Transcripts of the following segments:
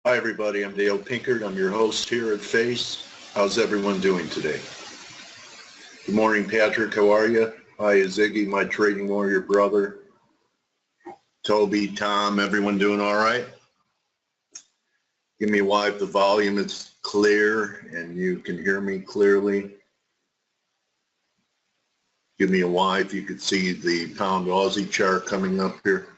Hi everybody, I'm Dale Pinkert. I'm your host here at FACE. How's everyone doing today? Good morning, Patrick. How are you? Hi, Ziggy, my trading warrior brother. Toby, Tom, everyone doing all right? Give me a Y if the volume is clear and you can hear me clearly. Give me a Y if you could see the pound Aussie chart coming up here.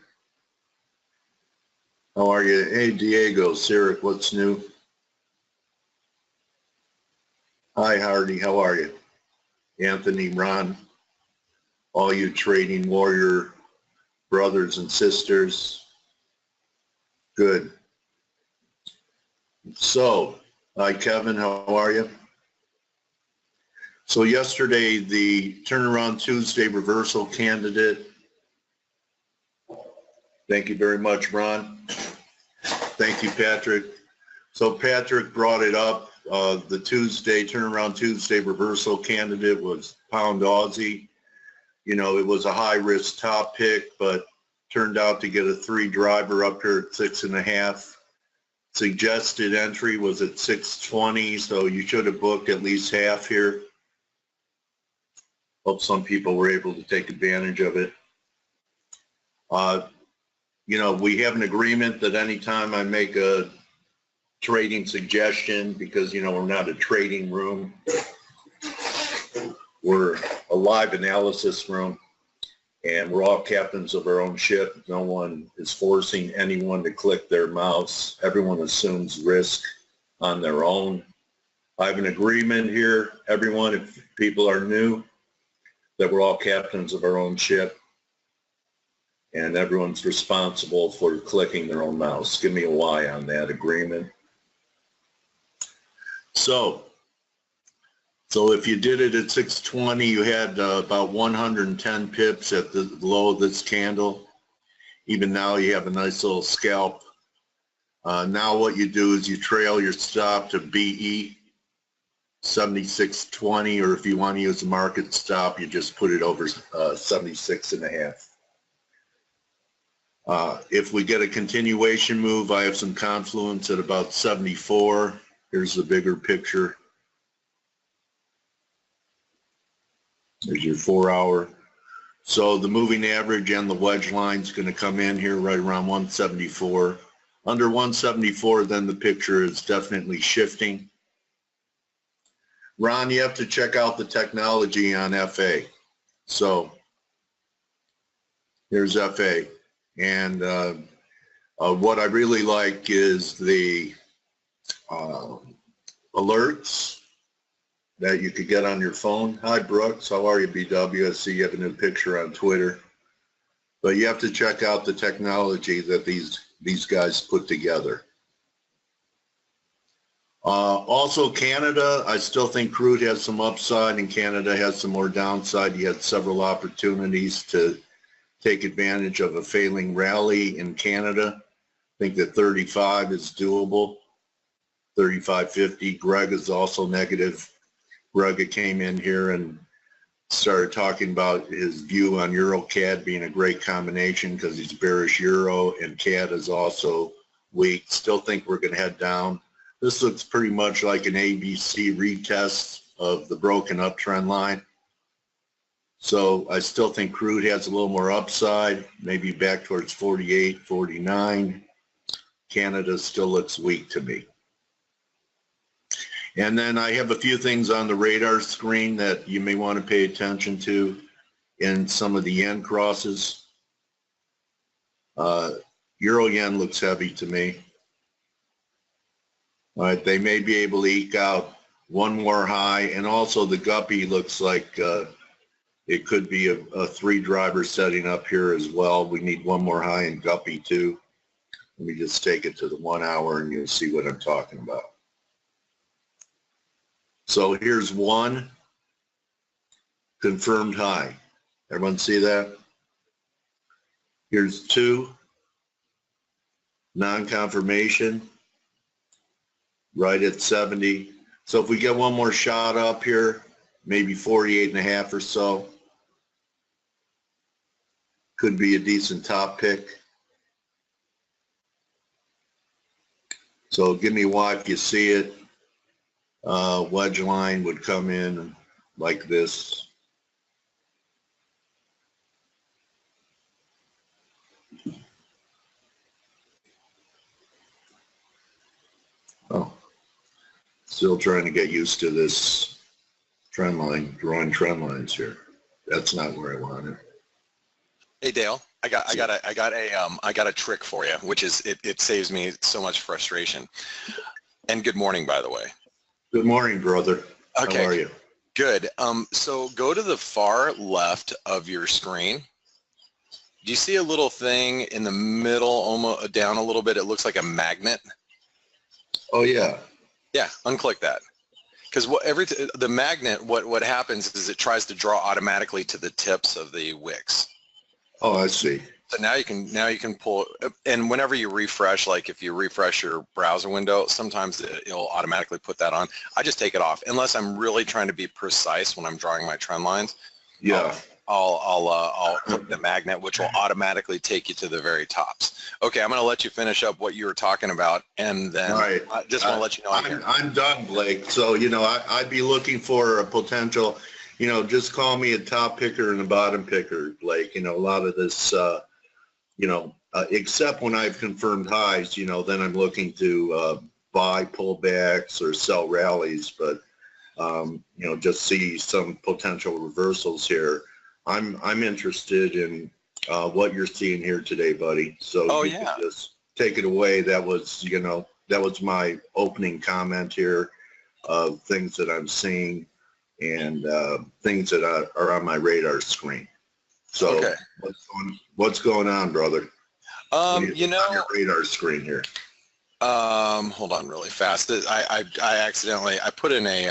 How are you? Hey, Diego, Sarek, what's new? Hi, Hardy, how are you? Anthony, Ron, all you trading warrior brothers and sisters. Good. So, hi, Kevin, how are you? So yesterday, the Turnaround Tuesday reversal candidate. Thank you very much, Ron. Thank you, Patrick. So Patrick brought it up. The Turnaround Tuesday reversal candidate was pound Aussie. You know, it was a high-risk top pick, but turned out to get a 3 driver up here at 6.5. Suggested entry was at 620, so you should have booked at least half here. Hope some people were able to take advantage of it. You know, we have an agreement that anytime I make a trading suggestion, because, you know, we're not a trading room, we're a live analysis room, and we're all captains of our own ship. No one is forcing anyone to click their mouse. Everyone assumes risk on their own. I have an agreement here, everyone, if people are new, that we're all captains of our own ship. And everyone's responsible for clicking their own mouse. Give me a Y on that agreement. So if you did it at 620, you had about 110 pips at the low of this candle. Even now you have a nice little scalp. Now what you do is you trail your stop to BE 76.20, or if you want to use a market stop, you just put it over 76.5. If we get a continuation move, I have some confluence at about 74. Here's the bigger picture. There's your 4-hour. So the moving average and the wedge line is going to come in here right around 174. Under 174, then the picture is definitely shifting. Ron, you have to check out the technology on FA. So here's FA. And what I really like is the alerts that you could get on your phone. Hi, Brooks. How are you, BW? I see you have a new picture on Twitter. But you have to check out the technology that these guys put together. Also, Canada, I still think crude has some upside and Canada has some more downside. You had several opportunities to take advantage of a failing rally in Canada. I think that 35 is doable, 35.50. Greg is also negative. Greg came in here and started talking about his view on Euro-CAD being a great combination because he's bearish Euro and CAD is also weak. Still think we're going to head down. This looks pretty much like an ABC retest of the broken up trend line. So I still think crude has a little more upside, maybe back towards 48, 49. Canada still looks weak to me. And then I have a few things on the radar screen that you may want to pay attention to in some of the yen crosses. Euro yen looks heavy to me. All right, they may be able to eke out one more high, and also the guppy looks like it could be a 3 driver setting up here as well. We need one more high in guppy too. Let me just take it to the 1 hour and you'll see what I'm talking about. So here's 1 confirmed high. Everyone see that? Here's 2 non-confirmation right at 70. So if we get one more shot up here, maybe 48.5 or so, could be a decent top pick. So give me what you see it. Wedge line would come in like this. Oh, still trying to get used to this trend line, drawing trend lines here. That's not where I want it. Hey Dale, I got a trick for you, which is it saves me so much frustration. And good morning, by the way. Good morning, brother. Okay. How are you? Good. So go to the far left of your screen. Do you see a little thing in the middle, almost down a little bit? It looks like a magnet. Oh yeah. Yeah, unclick that. Because the magnet, what happens is it tries to draw automatically to the tips of the wicks. Oh, I see. So now you can pull, and whenever you refresh, like if you refresh your browser window, sometimes it'll automatically put that on. I just take it off unless I'm really trying to be precise when I'm drawing my trend lines. Yeah. I'll click the magnet, which will automatically take you to the very tops. Okay, I'm going to let you finish up what you were talking about, and then right. I just want to let you know I'm done, Blake. So, you know, I'd be looking for a potential, you know, just call me a top picker and a bottom picker, Blake. You know, a lot of this, you know, except when I've confirmed highs, you know, then I'm looking to buy pullbacks or sell rallies, but, you know, just see some potential reversals here. I'm interested in what you're seeing here today, buddy. So you can just take it away. That was, you know, that was my opening comment here of things that I'm seeing and things that are on my radar screen. So what's going on, brother? You know, on your radar screen here. Hold on really fast. I accidentally put in a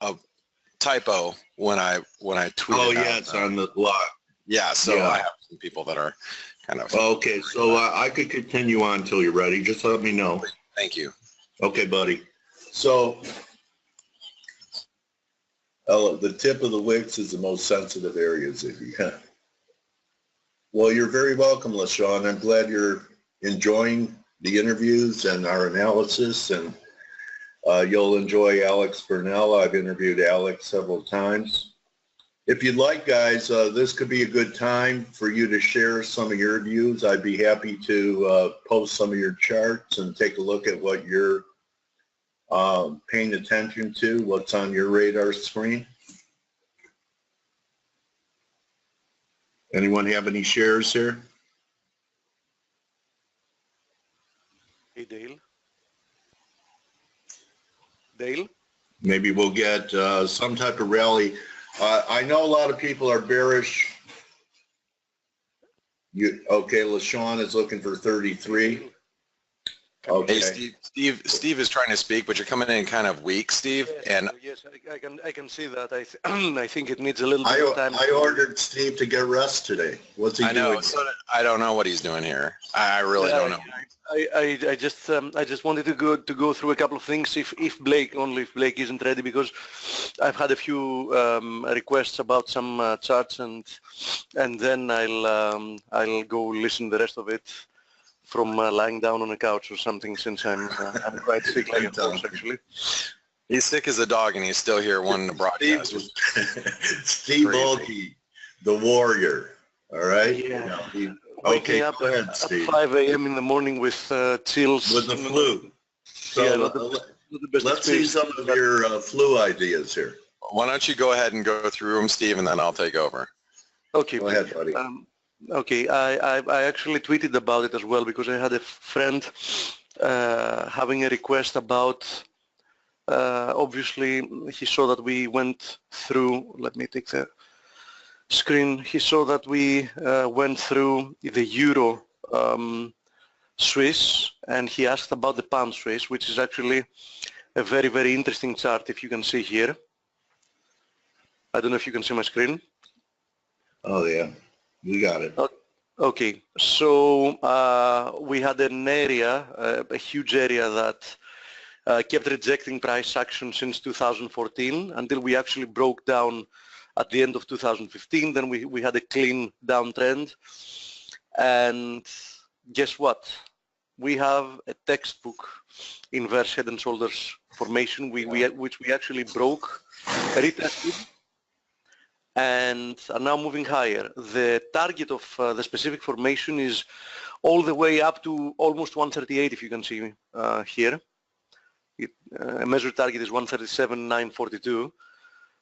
a typo when I tweeted. Oh yeah, it's on the blog. Yeah, so I have some people that are kind of. Okay, so I could continue on until you're ready. Just let me know. Thank you. Okay, buddy. So the tip of the wicks is the most sensitive areas that you have. Well, you're very welcome, LaShawn. I'm glad you're enjoying the interviews and our analysis, and you'll enjoy Alex Burnell. I've interviewed Alex several times. If you'd like, guys, this could be a good time for you to share some of your views. I'd be happy to post some of your charts and take a look at what you're paying attention to, what's on your radar screen. Anyone have any shares here? Hey, Dale. Dale? Maybe we'll get some type of rally. I know a lot of people are bearish. Okay, LaShawn is looking for 33. Okay. Hey, Steve is trying to speak, but you're coming in kind of weak, Steve. Yes, and yes, I can see that. I think it needs a little bit of time. I ordered Steve to get rest today. What's he doing? I know. So I don't know what he's doing here. I really don't know. I just wanted to go through a couple of things. If Blake isn't ready, because I've had a few requests about some charts, and then I'll go listen the rest of it from lying down on a couch or something, since I'm quite sick like a horse, actually. He's sick as a dog, and he's still here wanting to broadcast. Steve Olkey, the warrior. All right. Yeah. Okay, up go ahead, at Steve. 5 a.m. in the morning with chills. With the flu. So yeah, not the best let's see some of your flu ideas here. Why don't you go ahead and go through them, Steve, and then I'll take over. Okay. Go ahead, buddy. Okay, I actually tweeted about it as well, because I had a friend having a request about, obviously he saw that we went through, let me take the screen, he saw that we went through the Euro Swiss, and he asked about the Pound Swiss, which is actually a very, very interesting chart, if you can see here. I don't know if you can see my screen. Oh yeah. We got it. Okay, so we had an area, a huge area that kept rejecting price action since 2014 until we actually broke down at the end of 2015. Then we had a clean downtrend, and guess what? We have a textbook inverse head and shoulders formation, which we actually broke, retested, and are now moving higher. The target of the specific formation is all the way up to almost 138, if you can see here. A measured target is 137,942.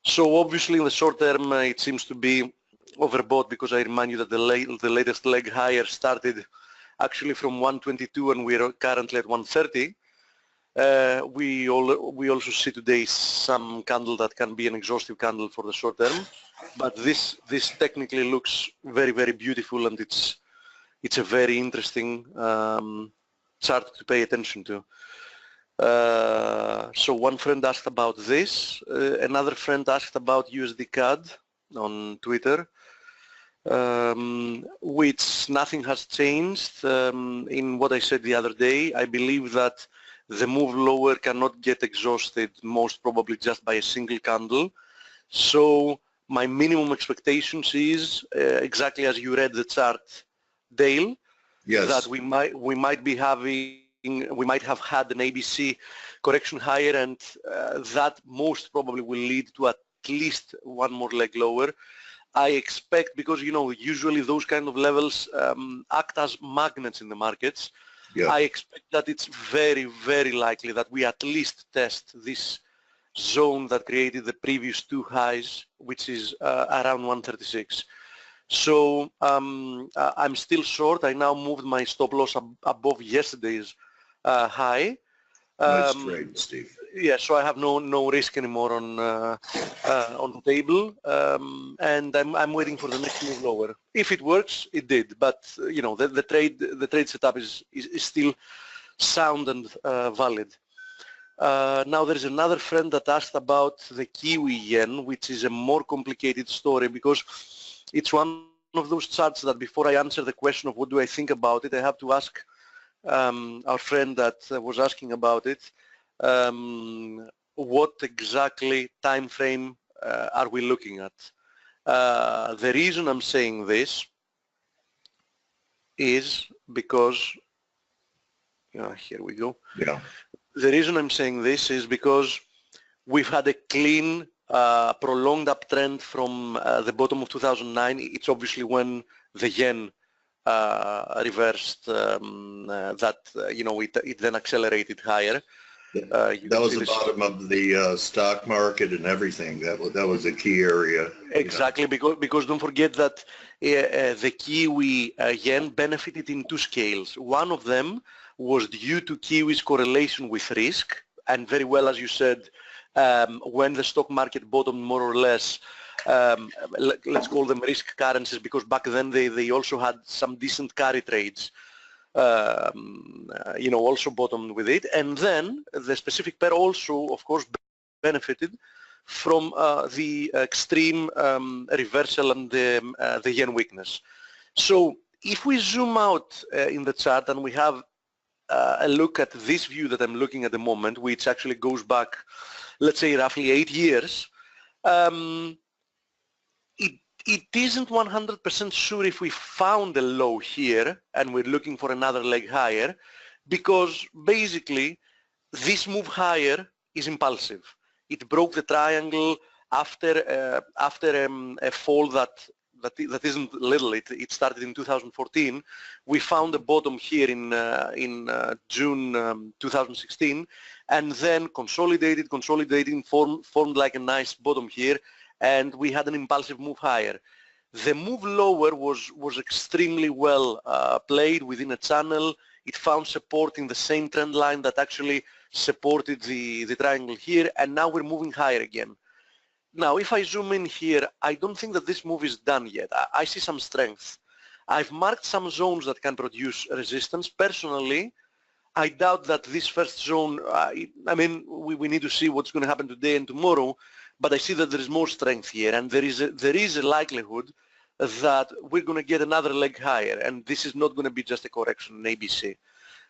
So obviously in the short term it seems to be overbought, because I remind you that the latest leg higher started actually from 122 and we're currently at 130. We also see today some candle that can be an exhaustive candle for the short term, but this technically looks very, very beautiful, and it's a very interesting chart to pay attention to. So one friend asked about this. Another friend asked about USD CAD on Twitter, which nothing has changed in what I said the other day. I believe that the move lower cannot get exhausted, most probably just by a single candle. So my minimum expectations is exactly as you read the chart, Dale. Yes. That we might have had an ABC correction higher, and that most probably will lead to at least one more leg lower. I expect, because usually those kind of levels act as magnets in the markets. Yeah. I expect that it's very, very likely that we at least test this zone that created the previous two highs, which is around 136. So I'm still short. I now moved my stop loss above yesterday's high. Nice trade, Steve. Yeah, so I have no risk anymore on the table, and I'm waiting for the next move lower. If it works, it did, but the trade setup is still sound and valid. Now there is another friend that asked about the Kiwi yen, which is a more complicated story, because it's one of those charts that before I answer the question of what do I think about it, I have to ask our friend that was asking about it, what exactly time frame are we looking at? The reason I'm saying this is because, here we go. Yeah. The reason I'm saying this is because we've had a clean, prolonged uptrend from the bottom of 2009. It's obviously when the yen reversed that, it then accelerated higher. That was the bottom of the stock market and everything. That was a key area. Exactly, because don't forget that the Kiwi yen benefited in two scales. One of them was due to Kiwi's correlation with risk, and very well, as you said, when the stock market bottomed more or less, let's call them risk currencies, because back then they also had some decent carry trades. Also bottomed with it, and then the specific pair also, of course, benefited from the extreme reversal and the yen weakness. So if we zoom out in the chart and we have a look at this view that I'm looking at the moment, which actually goes back, let's say, roughly 8 years, it isn't 100% sure if we found a low here and we're looking for another leg higher, because basically this move higher is impulsive. It broke the triangle after a fall that isn't little. It started in 2014. We found a bottom here in June 2016, and then consolidated, formed like a nice bottom here, and we had an impulsive move higher. The move lower was extremely well played within a channel. It found support in the same trend line that actually supported the triangle here, and now we're moving higher again. Now, if I zoom in here, I don't think that this move is done yet. I see some strength. I've marked some zones that can produce resistance. Personally, I doubt that this first zone, we need to see what's going to happen today and tomorrow, but I see that there is more strength here, and there is a likelihood that we're going to get another leg higher, and this is not going to be just a correction in ABC.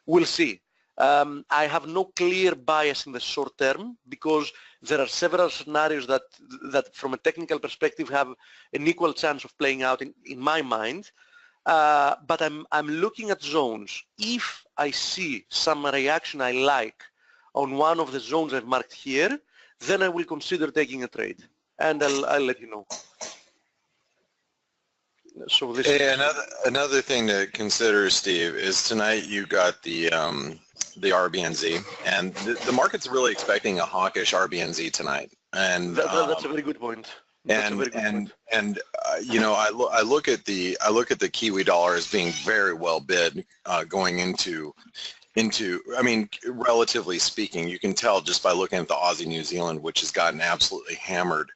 We'll see. I have no clear bias in the short term because there are several scenarios that from a technical perspective have an equal chance of playing out in my mind. But I'm looking at zones. If I see some reaction I like on one of the zones I've marked here, then I will consider taking a trade, and I'll let you know. So this another thing to consider, Steve, is tonight you got the RBNZ, and the market's really expecting a hawkish RBNZ tonight, and that's a very good point. You know, I look at the Kiwi dollar as being very well bid going into I mean, relatively speaking, you can tell just by looking at the Aussie New Zealand, which has gotten absolutely hammered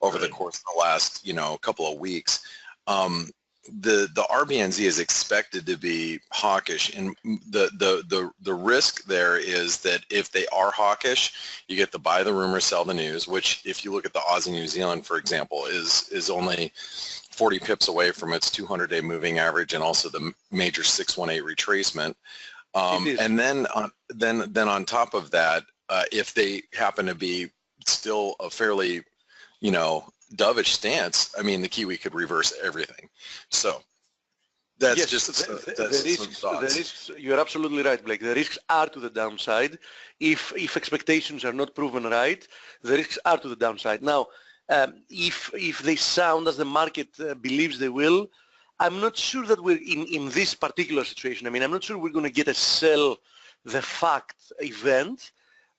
over the course of the last, you know, couple of weeks. The RBNZ is expected to be hawkish, and the risk there is that if they are hawkish, you get the buy the rumor, sell the news, which if you look at the Aussie New Zealand, for example, is only 40 pips away from its 200-day moving average and also the major 618 retracement. And then on top of that, if they happen to be still a fairly, you know, dovish stance, I mean, the Kiwi could reverse everything. So that's yes, just the risks, you're absolutely right, Blake. The risks are to the downside. If expectations are not proven right, the risks are to the downside. Now, if they sound as the market believes they will, I'm not sure that we're in this particular situation. I mean, I'm not sure we're going to get a sell the fact event.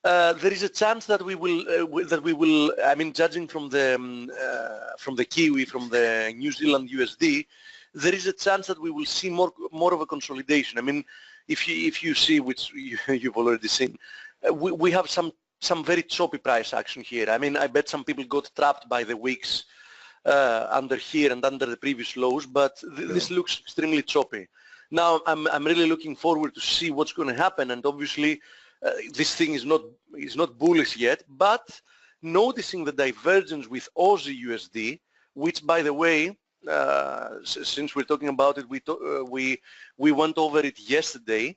There is a chance that we will. I mean, judging from the Kiwi, from the New Zealand USD, there is a chance that we will see more of a consolidation. I mean, if you see, which you've already seen, we have some very choppy price action here. I mean, I bet some people got trapped by the wicks under here and under the previous lows, but this looks extremely choppy. Now, I'm really looking forward to see what's going to happen, and obviously. This thing is not bullish yet, but noticing the divergence with Aussie USD, which, by the way, since we're talking about it, we went over it yesterday.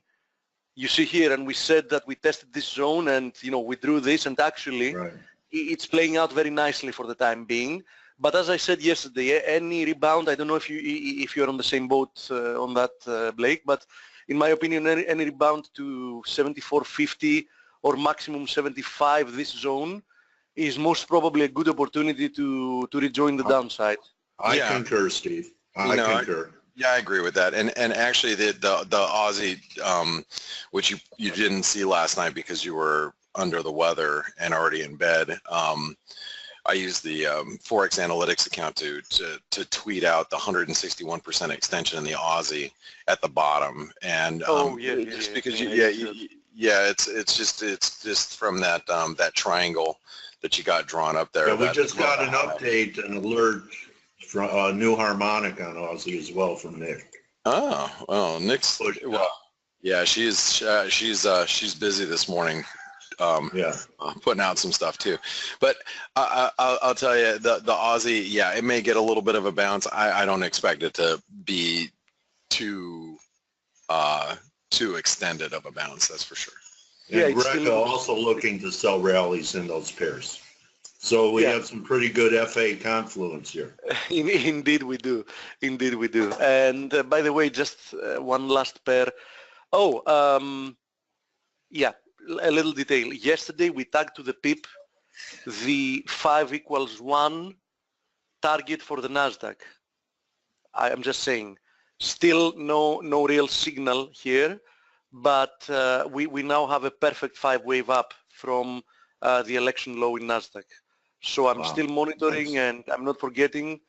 You see here, and we said that we tested this zone, and you know we drew this, and actually it's playing out very nicely for the time being. But as I said yesterday, any rebound, I don't know if you're on the same boat on that, Blake, but. In my opinion, any rebound to 74.50 or maximum 75, this zone, is most probably a good opportunity to rejoin the downside. I concur, Steve. I concur. I agree with that. And actually, the Aussie, which you didn't see last night because you were under the weather and already in bed. I used the ForexAnalytix account to tweet out the 161% extension in the Aussie at the bottom, and because it's just from that triangle that you got drawn up there. Yeah, we just got an update, an alert from a new harmonic on Aussie as well from Nick. Oh, well, Nick's yeah, she's busy this morning. Putting out some stuff too, but I'll tell you the Aussie, it may get a little bit of a bounce. I don't expect it to be too extended of a bounce, that's for sure. And Greca also looking to sell rallies in those pairs, so we have some pretty good FA confluence here. Indeed we do, and by the way, just one last pair. A little detail. Yesterday we tagged to the pip the 5=1 target for the Nasdaq. I am just saying, still no real signal here, but we now have a perfect 5 wave up from the election low in Nasdaq. So I'm still monitoring, and I'm not forgetting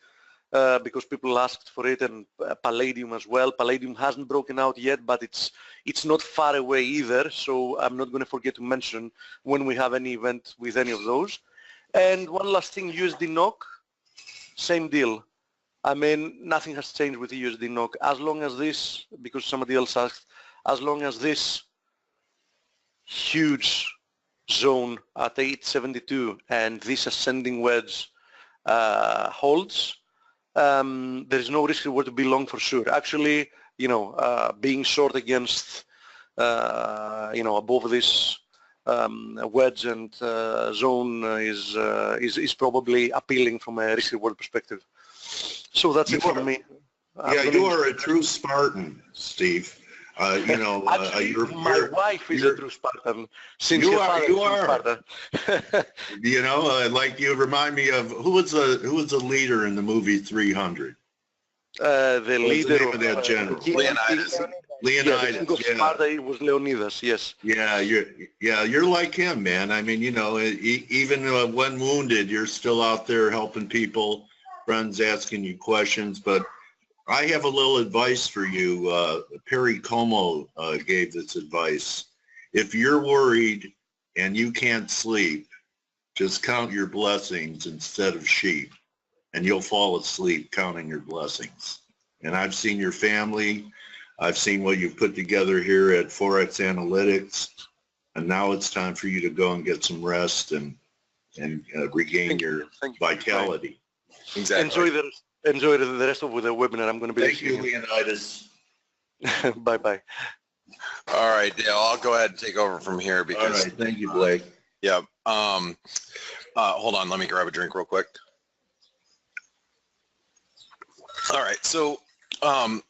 because people asked for it, and Palladium as well. Palladium hasn't broken out yet, but it's not far away either, so I'm not going to forget to mention when we have any event with any of those. And one last thing, USD NOK, same deal. I mean, nothing has changed with the USD NOK. As long as this, because somebody else asked, as long as this huge zone at 872 and this ascending wedge holds, there is no risk reward to be long for sure. Actually, being short against above this wedge and zone is probably appealing from a risk-reward perspective. So that's it from me. Yeah, you are a true Spartan, Steve. Actually, my wife is a true Spartan. Since You her father you is from are. Sparta. Like you remind me of who was the leader in the movie 300? The leader of that general? Leonidas. Leonidas. The king of Sparta, it was Leonidas. Yes. Yeah, you're like him, man. I mean, even when wounded, you're still out there helping people, friends asking you questions. But I have a little advice for you. Perry Como gave this advice. If you're worried and you can't sleep, just count your blessings instead of sheep, and you'll fall asleep counting your blessings. And I've seen your family. I've seen what you've put together here at ForexAnalytix, and now it's time for you to go and get some rest and regain your vitality. Exactly. Enjoy the rest of the webinar. I'm going to be. Thank you, Leonidas. Bye-bye. All right, Dale, I'll go ahead and take over from here because. All right, thank you, Blake. Yeah. Hold on, let me grab a drink real quick. All right, so I'm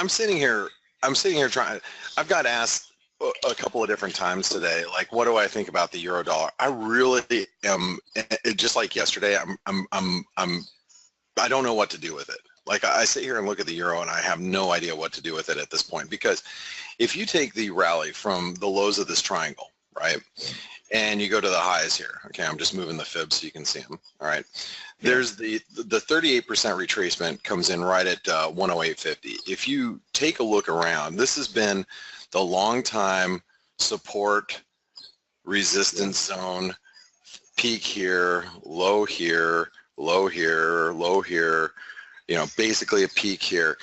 sitting here trying. I've got asked a couple of different times today, like, what do I think about the euro dollar? I really am, just like yesterday. I don't know what to do with it. Like, I sit here and look at the euro and I have no idea what to do with it at this point, because if you take the rally from the lows of this triangle, right, and you go to the highs here, okay, I'm just moving the fib so you can see them, all right, there's the 38% retracement comes in right at 108.50. If you take a look around, this has been the long time support resistance zone, peak here, low here, low here, low here, basically a peak here.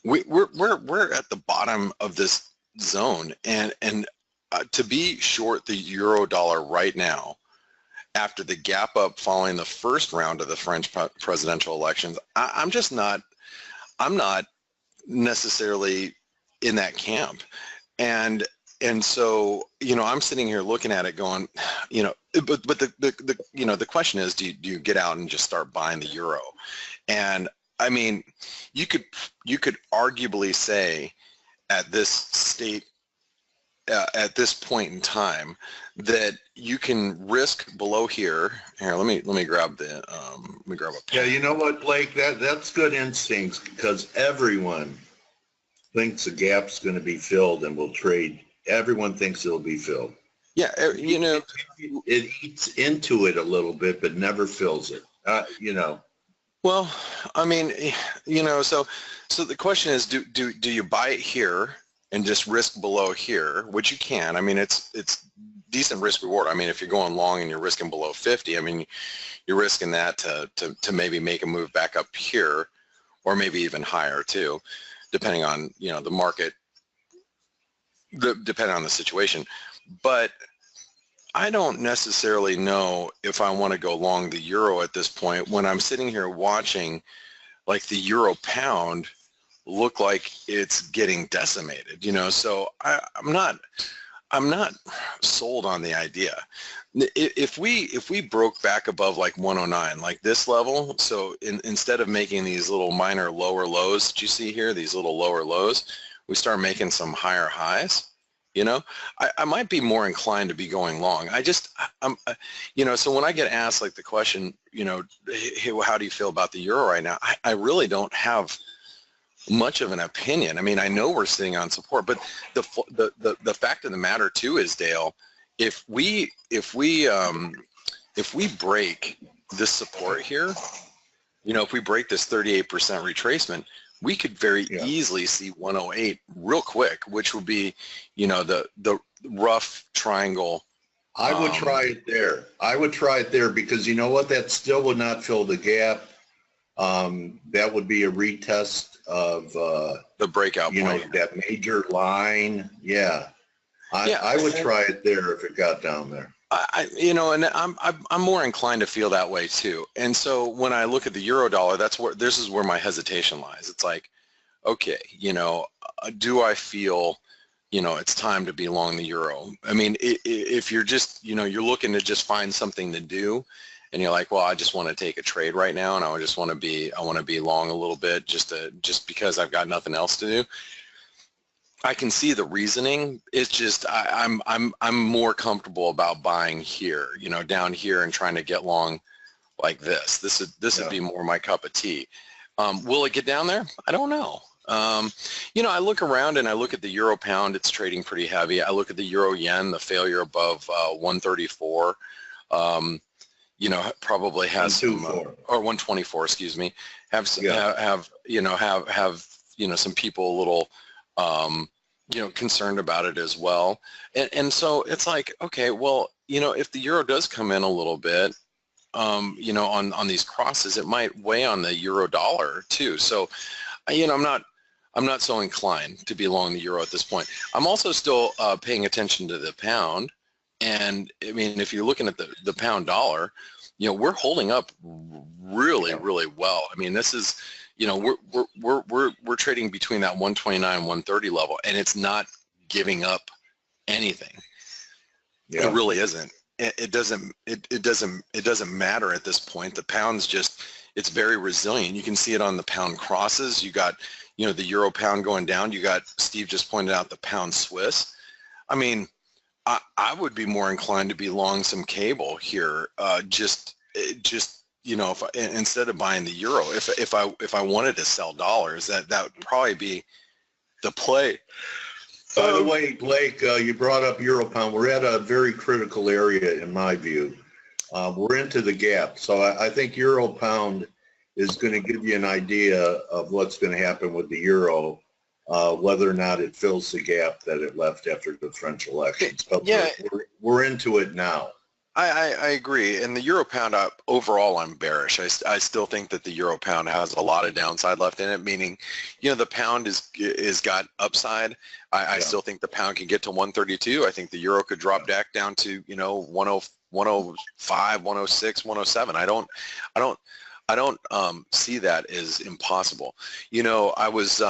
We're at the bottom of this zone, and to be short the euro dollar right now, after the gap up following the first round of the French presidential elections, I'm not necessarily in that camp, and so I'm sitting here looking at it going, but the question is, do you get out and just start buying the euro? And I mean, you could arguably say at this state, at this point in time, that you can risk below here. Here, let me grab the let me grab a pen. Yeah, you know what, Blake? That's good instincts, because everyone thinks the gap's going to be filled and will trade. Everyone thinks it'll be filled. Yeah, it eats into it a little bit, but never fills it. Well, I mean, so the question is, do you buy it here and just risk below here, which you can. I mean, it's decent risk reward. I mean, if you're going long and you're risking below 50, I mean, you're risking that to maybe make a move back up here, or maybe even higher too, depending on the market, depending on the situation. But I don't necessarily know if I want to go long the euro at this point when I'm sitting here watching like the euro pound look like it's getting decimated, so I'm not sold on the idea. If we broke back above like 109, like this level, so instead of making these little minor lower lows that you see here, these little lower lows, we start making some higher highs, I might be more inclined to be going long. So when I get asked like the question, hey, how do you feel about the euro right now? I really don't have much of an opinion. I mean, I know we're sitting on support, but the fact of the matter too is, Dale, if we break this support here, if we break this 38% retracement, we could very easily see 108 real quick, which would be, the rough triangle. I would try it there. I would try it there because you know what? That still would not fill the gap. That would be a retest of the breakout point. That major line. Yeah. I would try it there if it got down there. And I'm more inclined to feel that way too. And so when I look at the euro dollar, this is where my hesitation lies. It's like, okay, do I feel it's time to be long the euro. I mean, if you're just, you're looking to just find something to do, and you're like, well, I just want to take a trade right now, and I just want to be, long a little bit just because I've got nothing else to do. I can see the reasoning. It's just I'm more comfortable about buying here, down here, and trying to get long like this. This would be more my cup of tea. Will it get down there? I don't know. I look around and I look at the euro pound. It's trading pretty heavy. I look at the euro yen, the failure above 134. Probably has some, or 124. Excuse me. Have some people a little concerned about it as well. And so it's like, okay, well, if the euro does come in a little bit, on these crosses, it might weigh on the euro dollar too. So, I'm not so inclined to be long the euro at this point. I'm also still paying attention to the pound. And I mean, if you're looking at the pound dollar, we're holding up really, really well. I mean, this is, we're trading between that 129, 130 level, and it's not giving up anything. Yeah. It really isn't. It doesn't matter at this point. The pound's just, it's very resilient. You can see it on the pound crosses. You got, the euro pound going down. You got, Steve just pointed out the pound Swiss. I mean, I would be more inclined to be long some cable here. If instead of buying the euro, if I wanted to sell dollars, that would probably be the play. By the way, Blake, you brought up euro pound. We're at a very critical area in my view. We're into the gap, so I think euro pound is going to give you an idea of what's going to happen with the euro, whether or not it fills the gap that it left after the French elections. But yeah, we're into it now. I agree. And the euro pound, overall, I'm bearish. I still think that the euro pound has a lot of downside left in it, meaning, the pound is got upside. I still think the pound can get to 132. I think the euro could drop back down to, 105, 106, 107. I don't see that as impossible. I was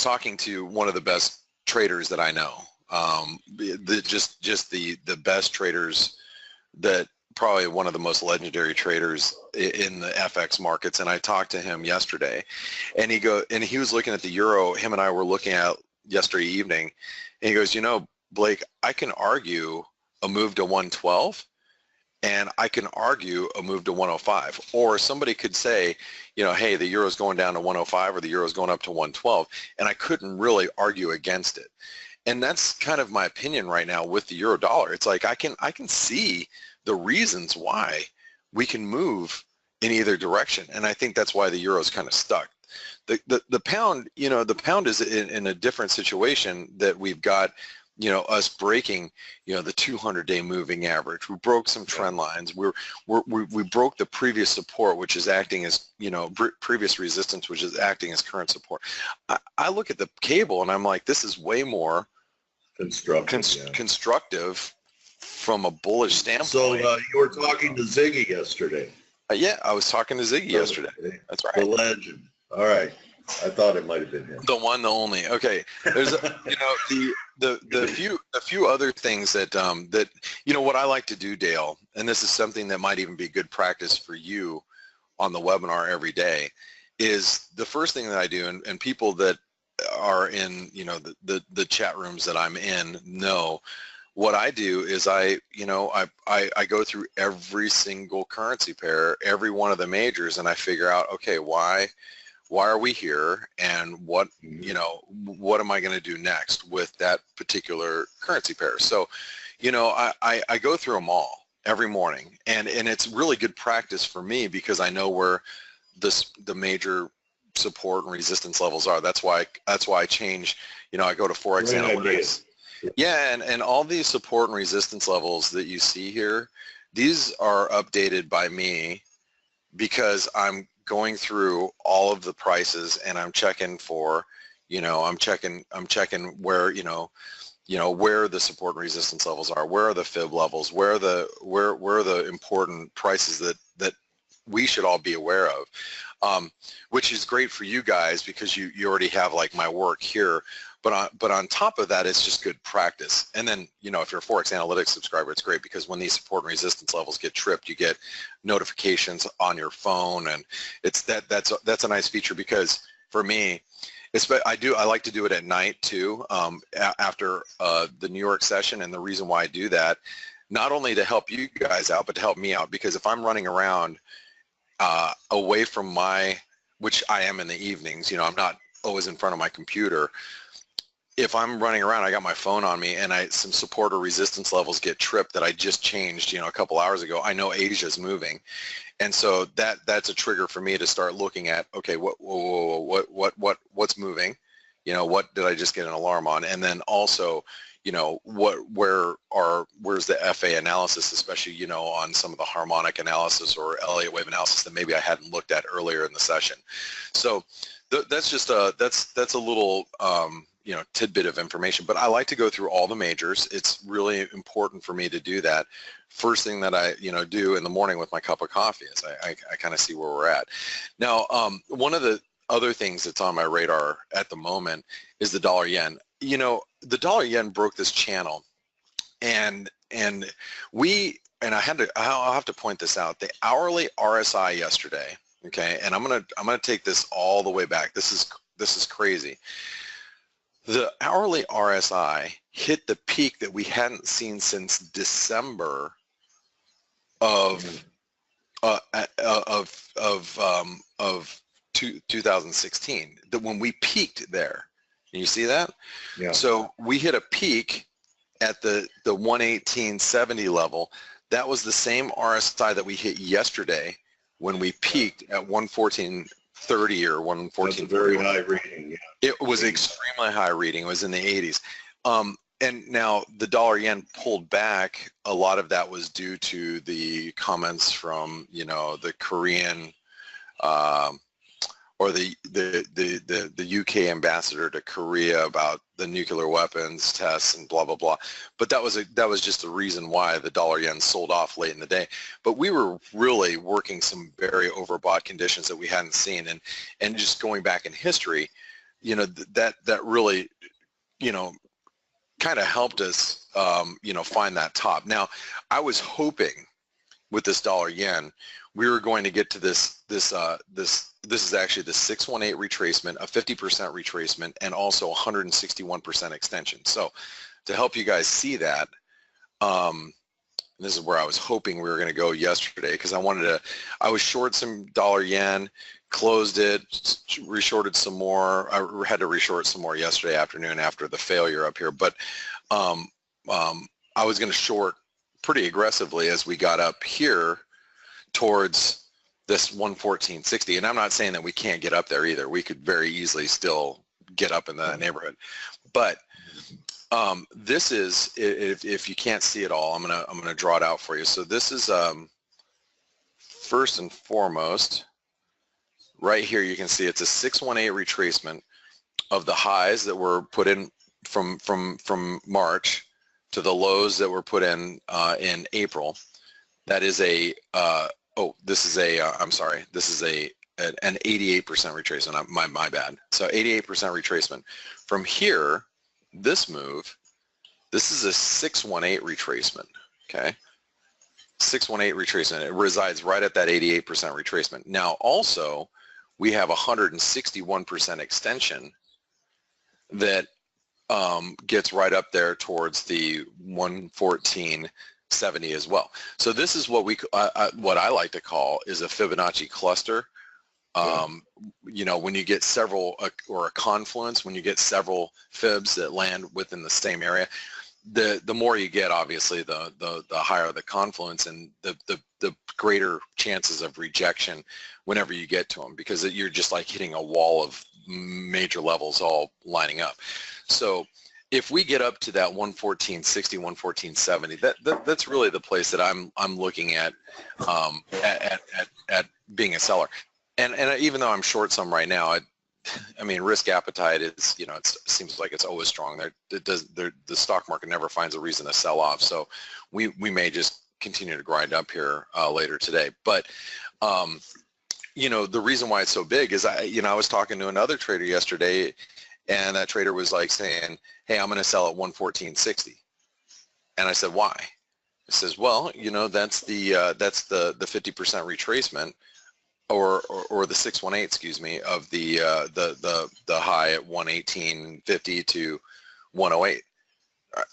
talking to one of the best traders that I know. Just the best traders, that probably one of the most legendary traders in the FX markets. And I talked to him yesterday, and he was looking at the euro. Him and I were looking at yesterday evening, and he goes, Blake, I can argue a move to 112, and I can argue a move to 105. Or somebody could say, hey, the euro's going down to 105 or the euro's going up to 112, and I couldn't really argue against it. And that's kind of my opinion right now with the euro dollar. It's like I can see the reasons why we can move in either direction, and I think that's why the euro is kind of stuck. The pound, the pound is in a different situation, that we've got, us breaking, the 200-day moving average. We broke some trend lines. We broke the previous support, which is acting as, previous resistance, which is acting as current support. I look at the cable and I'm like, this is way more constructive from a bullish standpoint. So you were talking to Ziggy yesterday. Yeah, I was talking to Ziggy yesterday. That's right. The legend. All right. I thought it might have been him. The one, the only. Okay. There's the few other things that what I like to do, Dale, and this is something that might even be good practice for you on the webinar every day, is the first thing that I do, and people that are in the chat rooms that I'm in know, what I do is I go through every single currency pair, every one of the majors, and I figure out, okay, why are we here, and what am I going to do next with that particular currency pair? So I go through them all every morning, and it's really good practice for me, because I know where the major support and resistance levels are. That's why I change, I go to ForexAnalytix. Yeah, and all these support and resistance levels that you see here, these are updated by me, because I'm going through all of the prices, and I'm checking for, I'm checking where, where the support and resistance levels are, where are the fib levels, where are the important prices that we should all be aware of, which is great for you guys because you already have like my work here. But on top of that, it's just good practice. And then, you know, if you're a ForexAnalytix subscriber, it's great because when these support and resistance levels get tripped, you get notifications on your phone, and it's that's a nice feature because for me, I like to do it at night too, after the New York session. And the reason why I do that, not only to help you guys out, but to help me out, because if I'm running around away from which I am in the evenings, you know, I'm not always in front of my computer. If I'm running around, I got my phone on me, and some support or resistance levels get tripped that I just changed, you know, a couple hours ago, I know Asia's moving, and so that's a trigger for me to start looking at, okay, what's moving, you know, what did I just get an alarm on, and then also, you know, where's the FA analysis, especially, you know, on some of the harmonic analysis or Elliott wave analysis that maybe I hadn't looked at earlier in the session. So that's just that's a little you know, tidbit of information, but I like to go through all the majors. It's really important for me to do that. First thing that I, you know, do in the morning with my cup of coffee is I kind of see where we're at. Now, one of the other things that's on my radar at the moment is the dollar yen. You know, the dollar yen broke this channel, and I'll have to point this out. The hourly RSI yesterday, okay, and I'm gonna take this all the way back. This is crazy. The hourly RSI hit the peak that we hadn't seen since December of 2016. That when we peaked there. Can you see that? Yeah. So we hit a peak at the 118.70 level. That was the same RSI that we hit yesterday when we peaked at 114.30 or 114. That's a very high reading. Yeah. It was extremely high reading. It was in the 80s. And now the dollar yen pulled back. A lot of that was due to the comments from, you know, the Korean or the UK ambassador to Korea about the nuclear weapons tests and blah blah blah. But that was just the reason why the dollar yen sold off late in the day. But we were really working some very overbought conditions that we hadn't seen, and just going back in history, you know, that really, you know, kind of helped us, you know, find that top. Now, I was hoping with this dollar yen, we were going to get to this is actually the 618 retracement, a 50% retracement, and also 161% extension. So to help you guys see that, this is where I was hoping we were going to go yesterday, because I was short some dollar yen, closed it, reshorted some more. I had to reshort some more yesterday afternoon after the failure up here, but I was going to short pretty aggressively as we got up here towards this 114.60, and I'm not saying that we can't get up there either. We could very easily still get up in that neighborhood, but this is, if you can't see it all, I'm gonna draw it out for you. So this is first and foremost right here. You can see it's a 618 retracement of the highs that were put in from March to the lows that were put in April. That is this is an 88% retracement. My bad. So 88% retracement. From here, this move, this is a 618 retracement. Okay, 618 retracement. It resides right at that 88% retracement. Now, also, we have 161% extension that gets right up there towards the 114.70 as well. So this is what what I like to call is a Fibonacci cluster. You know, when you get several, or a confluence, when you get several fibs that land within the same area, the more you get, obviously, the higher the confluence, and the greater chances of rejection whenever you get to them, because you're just like hitting a wall of major levels all lining up. So if we get up to that 114.60, 114.70, that's really the place that I'm looking at being a seller. And even though I'm short some right now, I mean, risk appetite is, you know, it seems like it's always strong. The stock market never finds a reason to sell off, so we may just continue to grind up here later today. But you know, the reason why it's so big is I was talking to another trader yesterday, and that trader was like saying, hey, I'm going to sell at 114.60. And I said, why? He says, well, you know, that's the 50% retracement, or the 618, excuse me, of the high at 118.50 to 108.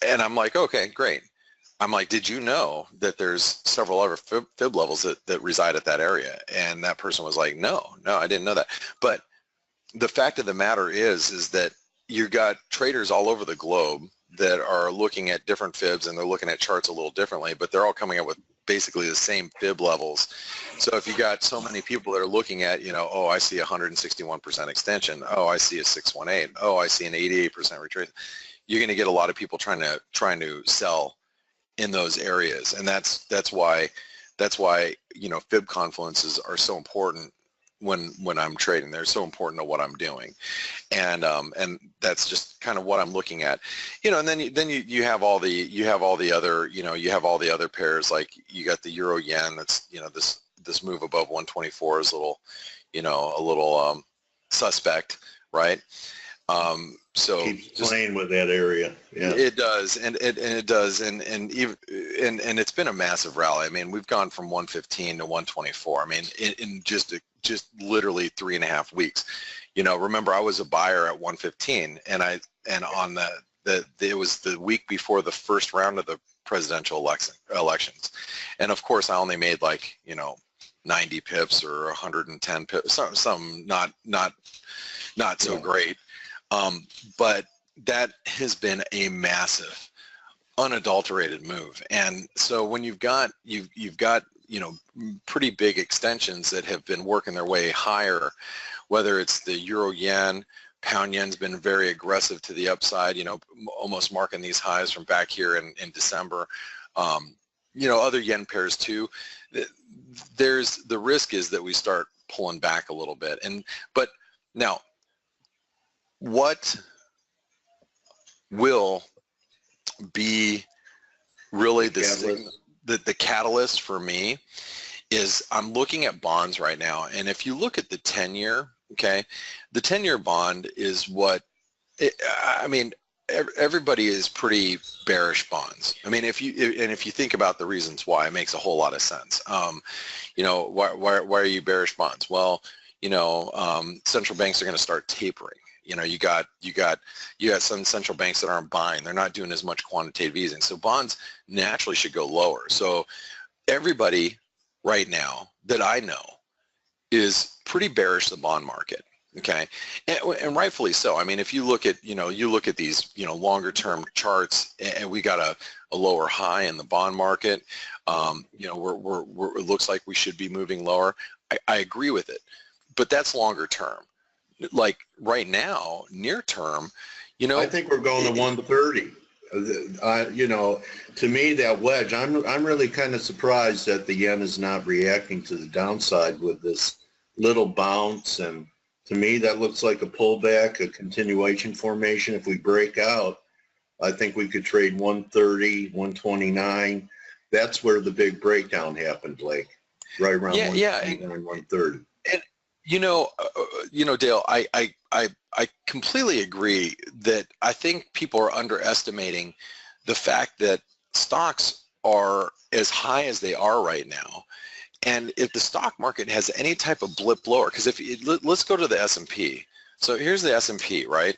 And I'm like, okay, great. I'm like, did you know that there's several other fib levels that reside at that area? And that person was like, no, I didn't know that. But the fact of the matter is that you got traders all over the globe that are looking at different fibs, and they're looking at charts a little differently, but they're all coming up with basically the same fib levels. So if you got so many people that are looking at, you know, oh, I see 161% extension. Oh, I see a 618. Oh, I see an 88% retrace. You're going to get a lot of people trying to sell in those areas, and that's why you know, fib confluences are so important when I'm trading. They're so important to what I'm doing, and that's just kind of what I'm looking at, you know. And then you have all the other pairs, like you got the euro yen. That's, you know, this move above 124 is a little suspect, right? So keeps playing with that area. Yeah, it does, and it does, and it's been a massive rally. I mean, we've gone from 115 to 124. I mean, in just literally 3.5 weeks. You know, remember, I was a buyer at 115, and on it was the week before the first round of the presidential elections, and of course I only made, like, you know, 90 pips or 110 pips, some not so great. But that has been a massive, unadulterated move. And so when you've got you know, pretty big extensions that have been working their way higher, whether it's the euro yen, pound yen's been very aggressive to the upside, you know, almost marking these highs from back here in December. You know, other yen pairs too. There's the risk is that we start pulling back a little bit. But now, what will be really the catalyst for me is I'm looking at bonds right now, and if you look at the 10-year, okay, the 10-year bond is I mean, everybody is pretty bearish bonds. I mean, if you think about the reasons why, it makes a whole lot of sense. You know, why are you bearish bonds? Well, you know, central banks are going to start tapering. You know, you got some central banks that aren't buying. They're not doing as much quantitative easing. So bonds naturally should go lower. So everybody right now that I know is pretty bearish the bond market. Okay, and rightfully so. I mean, if you look at, these, you know, longer term charts, and we got a lower high in the bond market, you know, it looks like we should be moving lower. I agree with it, but that's longer term. Like right now, near term, you know, I think we're going to 130. You know, to me, that wedge, I'm really kind of surprised that the yen is not reacting to the downside with this little bounce, and to me that looks like a pullback, a continuation formation. If we break out, I think we could trade 130, 129. That's where the big breakdown happened, Blake, right around 130. And you know, Dale, I completely agree that I think people are underestimating the fact that stocks are as high as they are right now. And if the stock market has any type of blip lower, because let's go to the S&P. So here's the S&P, right?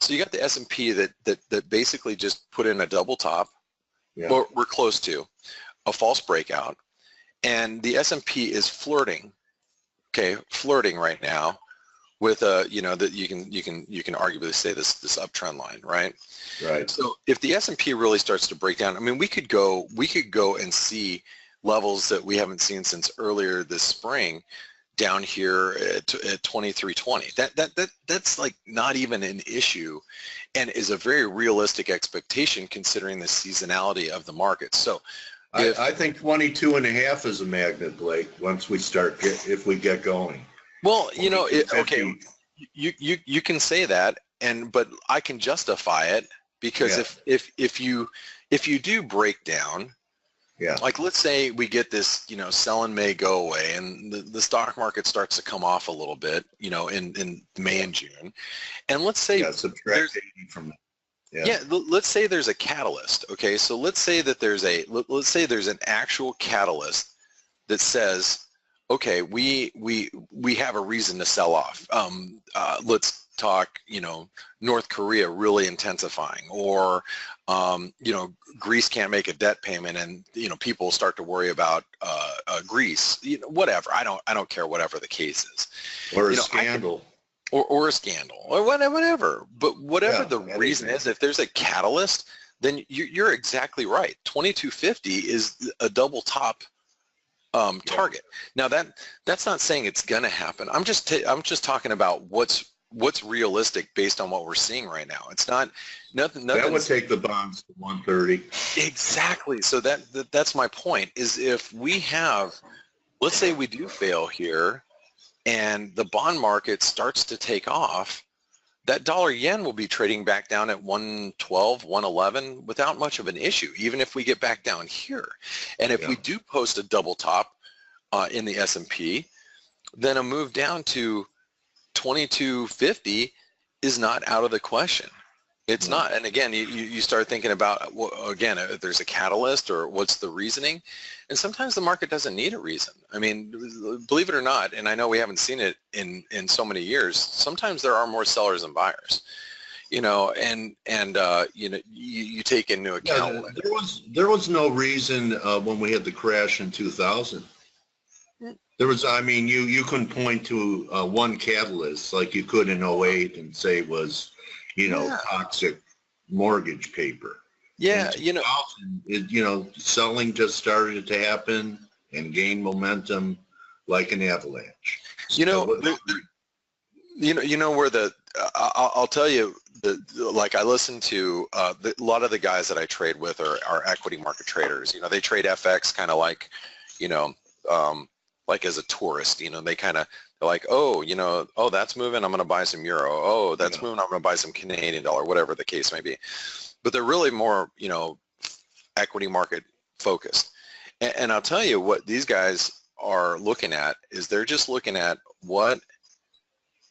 So you got the S&P that basically just put in a double top. Yeah. We're close to a false breakout, and the S&P is flirting right now with you know, that you can arguably say this uptrend line, right? Right. So if the S&P really starts to break down, I mean, we could go and see levels that we haven't seen since earlier this spring down here at 2320. That's like not even an issue, and is a very realistic expectation considering the seasonality of the market. So I think 22.5 is a magnet, Blake, once we start if we get going. Well, you know, okay, you can say that, but I can justify it because if you do break down, Yeah. Like, let's say we get this, sell in May, go away, and the stock market starts to come off a little bit, in May and June. And let's say subtract 80 from that. Yeah, let's say there's a catalyst. Okay, so let's say that there's an actual catalyst that says, okay, we have a reason to sell off. Let's talk, North Korea really intensifying, or Greece can't make a debt payment, and people start to worry about Greece. Whatever. I don't care. Whatever the case is. Or a scandal. Or a scandal, or whatever. But whatever the reason is, if there's a catalyst, then you're exactly right. 2250 is a double top target. Now that's not saying it's going to happen. I'm just talking about what's realistic based on what we're seeing right now. It's not nothing. That would take the bonds to 130. Exactly. So that's my point. Is if we have, let's say we do fail here, and the bond market starts to take off, that dollar yen will be trading back down at 112, 111 without much of an issue, even if we get back down here. And if we do post a double top in the S&P, then a move down to 2250 is not out of the question. It's not. And again, you start thinking about, again, if there's a catalyst or what's the reasoning. And sometimes the market doesn't need a reason. I mean, believe it or not, and I know we haven't seen it in so many years, sometimes there are more sellers than buyers. You take into account. There was no reason when we had the crash in 2000. There was, you couldn't point to one catalyst like you could in 08 and say it was, toxic mortgage paper. Yeah, selling just started to happen and gain momentum like an avalanche. I'll tell you, like I listen to a lot of the guys that I trade with are equity market traders. They trade FX kind of like, like as a tourist. They kind of, they're like, oh, that's moving, I'm going to buy some euro. Oh, that's moving, I'm going to buy some Canadian dollar, whatever the case may be. But they're really more, equity market focused. And I'll tell you what these guys are looking at is they're just looking at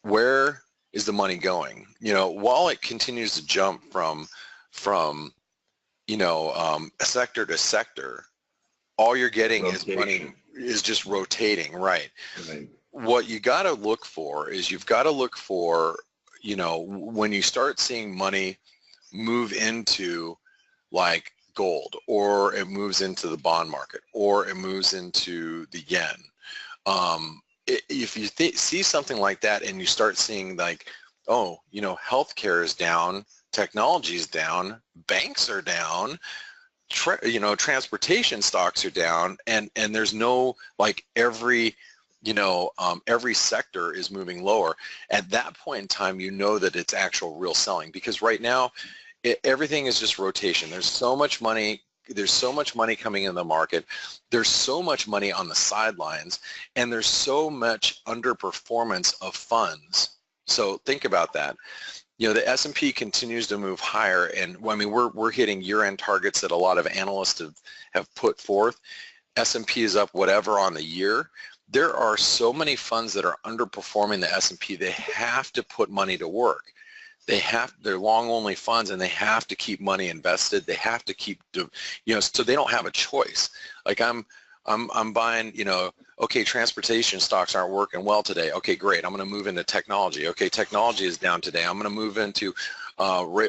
where is the money going? While it continues to jump from sector to sector, all you're getting is money is just rotating, right? What you got to look for is you've got to look for, when you start seeing money move into like gold, or it moves into the bond market, or it moves into the yen. If you see something like that and you start seeing like, oh, healthcare is down, technology is down, banks are down, transportation stocks are down, and there's no, like, every sector is moving lower. At that point in time, that it's actual real selling, because right now everything is just rotation. There's so much money coming in the market. There's so much money on the sidelines, and there's so much underperformance of funds. So think about that. The S&P continues to move higher, and we're hitting year-end targets that a lot of analysts have put forth. S&P is up whatever on the year. There are so many funds that are underperforming the S&P. They have to put money to work. They're long-only funds, and they have to keep money invested. They have to keep, so they don't have a choice. Like I'm buying, okay, transportation stocks aren't working well today. Okay, great. I'm going to move into technology. Okay, technology is down today. I'm going to move into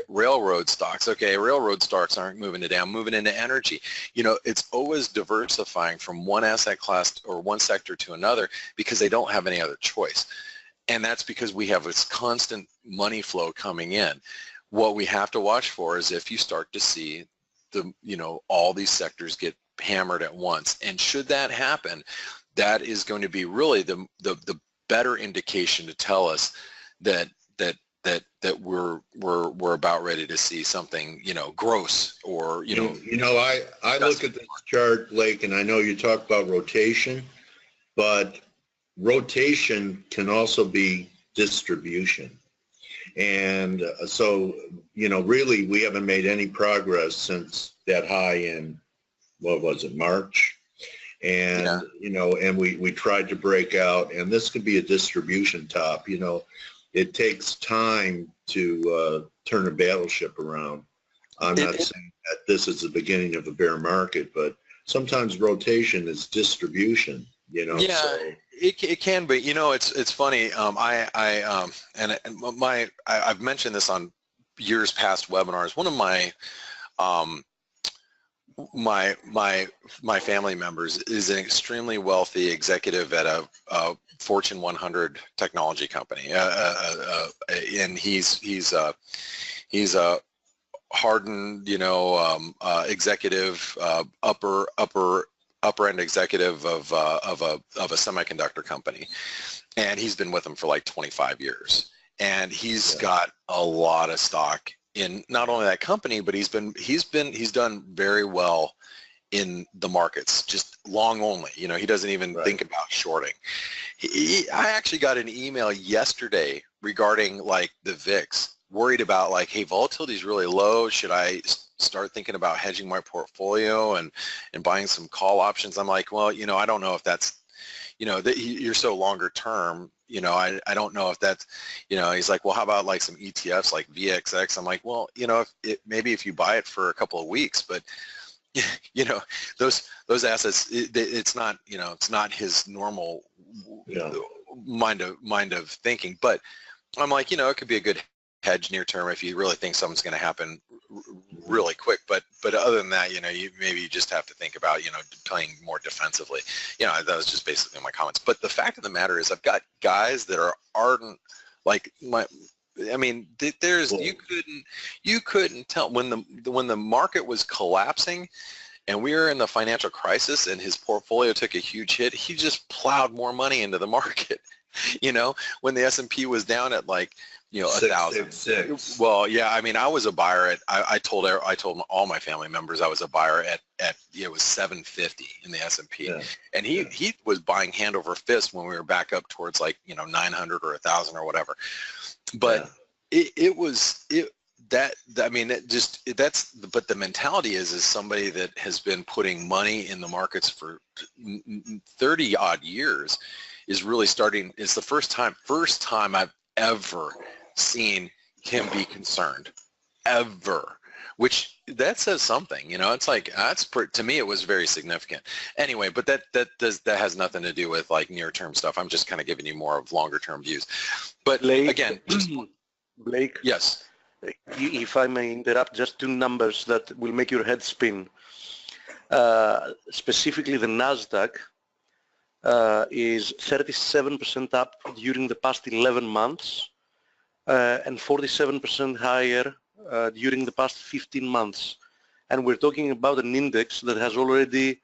railroad stocks. Okay, railroad stocks aren't moving today. I'm moving into energy. It's always diversifying from one asset class or one sector to another, because they don't have any other choice. And that's because we have this constant money flow coming in. What we have to watch for is if you start to see all these sectors get hammered at once. And should that happen, that is going to be really the better indication to tell us that we're about ready to see something, gross, or I look at this chart, Blake, and I know you talk about rotation, but rotation can also be distribution. And so, really, we haven't made any progress since that high in what was it, March? And, Yeah. you know, and we tried to break out, and this could be a distribution top, you know. It takes time to turn a battleship around. I'm not saying that this is the beginning of a bear market, but sometimes rotation is distribution, you know. Yeah, so. it can be. You know, it's funny. I've mentioned this on years past webinars. One of my my family members is an extremely wealthy executive at a Fortune 100 technology company, and he's a hardened, you know, executive, upper end executive of a semiconductor company, and he's been with them for like 25 years, and he's got a lot of stock in not only that company, but he's done very well in the markets, just long only. You know, he doesn't even think about shorting. I actually got an email yesterday regarding like the VIX, worried about like, hey, volatility is really low. Should I start thinking about hedging my portfolio and buying some call options? I'm like, well, you know, I don't know if that's, you know, you're so longer term, you know, I don't know if that's, you know, he's like, well, how about like some ETFs like VXX? I'm like, well, you know, maybe if you buy it for a couple of weeks, but you know, those assets, it's not, you know, it's not his normal mind of thinking. But I'm like, you know, it could be a good hedge near term if you really think something's going to happen really quick. But other than that, you know, maybe you just have to think about, you know, playing more defensively. You know, that was just basically my comments. But the fact of the matter is, I've got guys that are ardent, like I mean, there's you couldn't tell when the market was collapsing and we were in the financial crisis and his portfolio took a huge hit, he just plowed more money into the market. You know, when the S&P was down at like, you know, 1,000. Well, yeah, I mean, I was a buyer at, I told all my family members I was a buyer at it was 750 in the S&P, and he was buying hand over fist when we were back up towards like, you know, 900 or 1,000 or whatever. But but the mentality is somebody that has been putting money in the markets for 30 odd years is really starting. It's the first time I've ever seen him be concerned, ever, which that says something, you know. It's like, to me it was very significant. Anyway, but that has nothing to do with like near term stuff. I'm just kind of giving you more of longer term views. But Blake, again, Blake, yes, if I may interrupt, just two numbers that will make your head spin. Specifically the Nasdaq is 37% up during the past 11 months and 47% higher during the past 15 months. And we're talking about an index that has already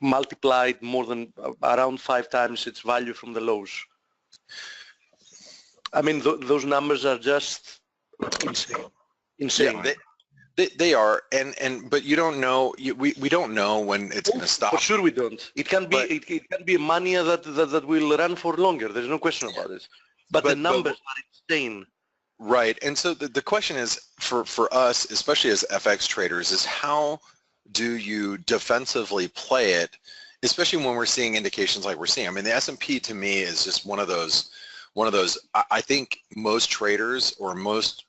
multiplied more than around 5 times its value from the lows. I mean, those numbers are just insane. Yeah, they are, but you don't know. We don't know when it's going to stop. For sure, we don't. It can be it can be a mania that will run for longer. There's no question about it. But the numbers are insane. Right, and so the question is for us, especially as FX traders, is how do you defensively play it, especially when we're seeing indications like we're seeing. I mean, the S&P to me is just one of those. I think most traders or most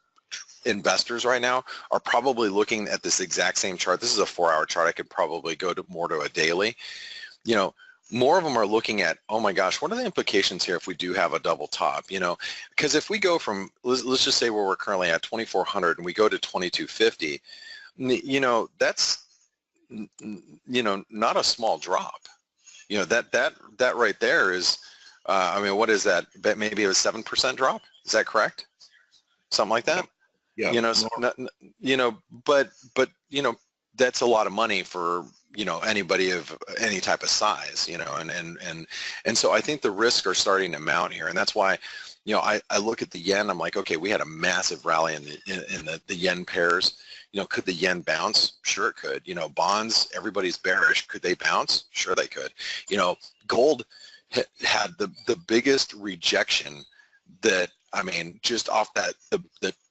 investors right now are probably looking at this exact same chart. This is a 4-hour chart. I could probably go more to a daily. You know, more of them are looking at, oh my gosh, what are the implications here if we do have a double top? You know, because if we go from, let's just say where we're currently at 2,400 and we go to 2,250, you know, that's, you know, not a small drop. You know, that right there is, I mean, what is that? Maybe a 7% drop. Is that correct? Something like that. Yeah. You know, but you know, that's a lot of money for, you know, anybody of any type of size. You know, and so I think the risks are starting to mount here, and that's why, you know, I look at the yen. I'm like, okay, we had a massive rally in the yen pairs. You know, could the yen bounce? Sure it could. You know, bonds, everybody's bearish. Could they bounce? Sure they could. You know, gold had the biggest rejection that, I mean, just off that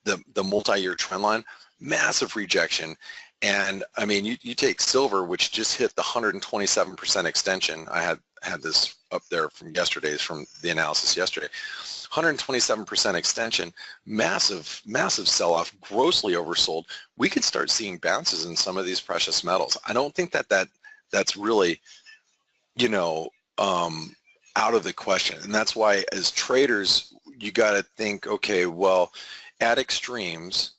the multi-year trend line, massive rejection. And I mean, you take silver, which just hit the 127% extension. I had this up there from yesterday's, from the analysis yesterday. 127% extension, massive, massive sell-off, grossly oversold. We could start seeing bounces in some of these precious metals. I don't think that's really, you know, out of the question. And that's why, as traders, you got to think, okay, well, at extremes,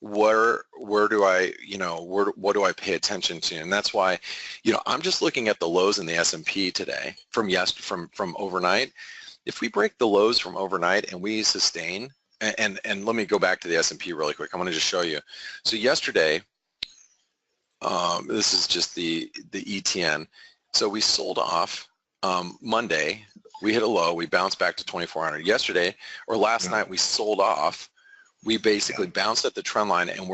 where do I, you know, what do I pay attention to? And that's why, you know, I'm just looking at the lows in the S&P today from overnight. If we break the lows from overnight and we sustain, and let me go back to the S&P really quick. I want to just show you. So yesterday, this is just the ETN. So we sold off Monday. We hit a low. We bounced back to 2,400. Yesterday, or last night, we sold off. We basically bounced at the trend line, and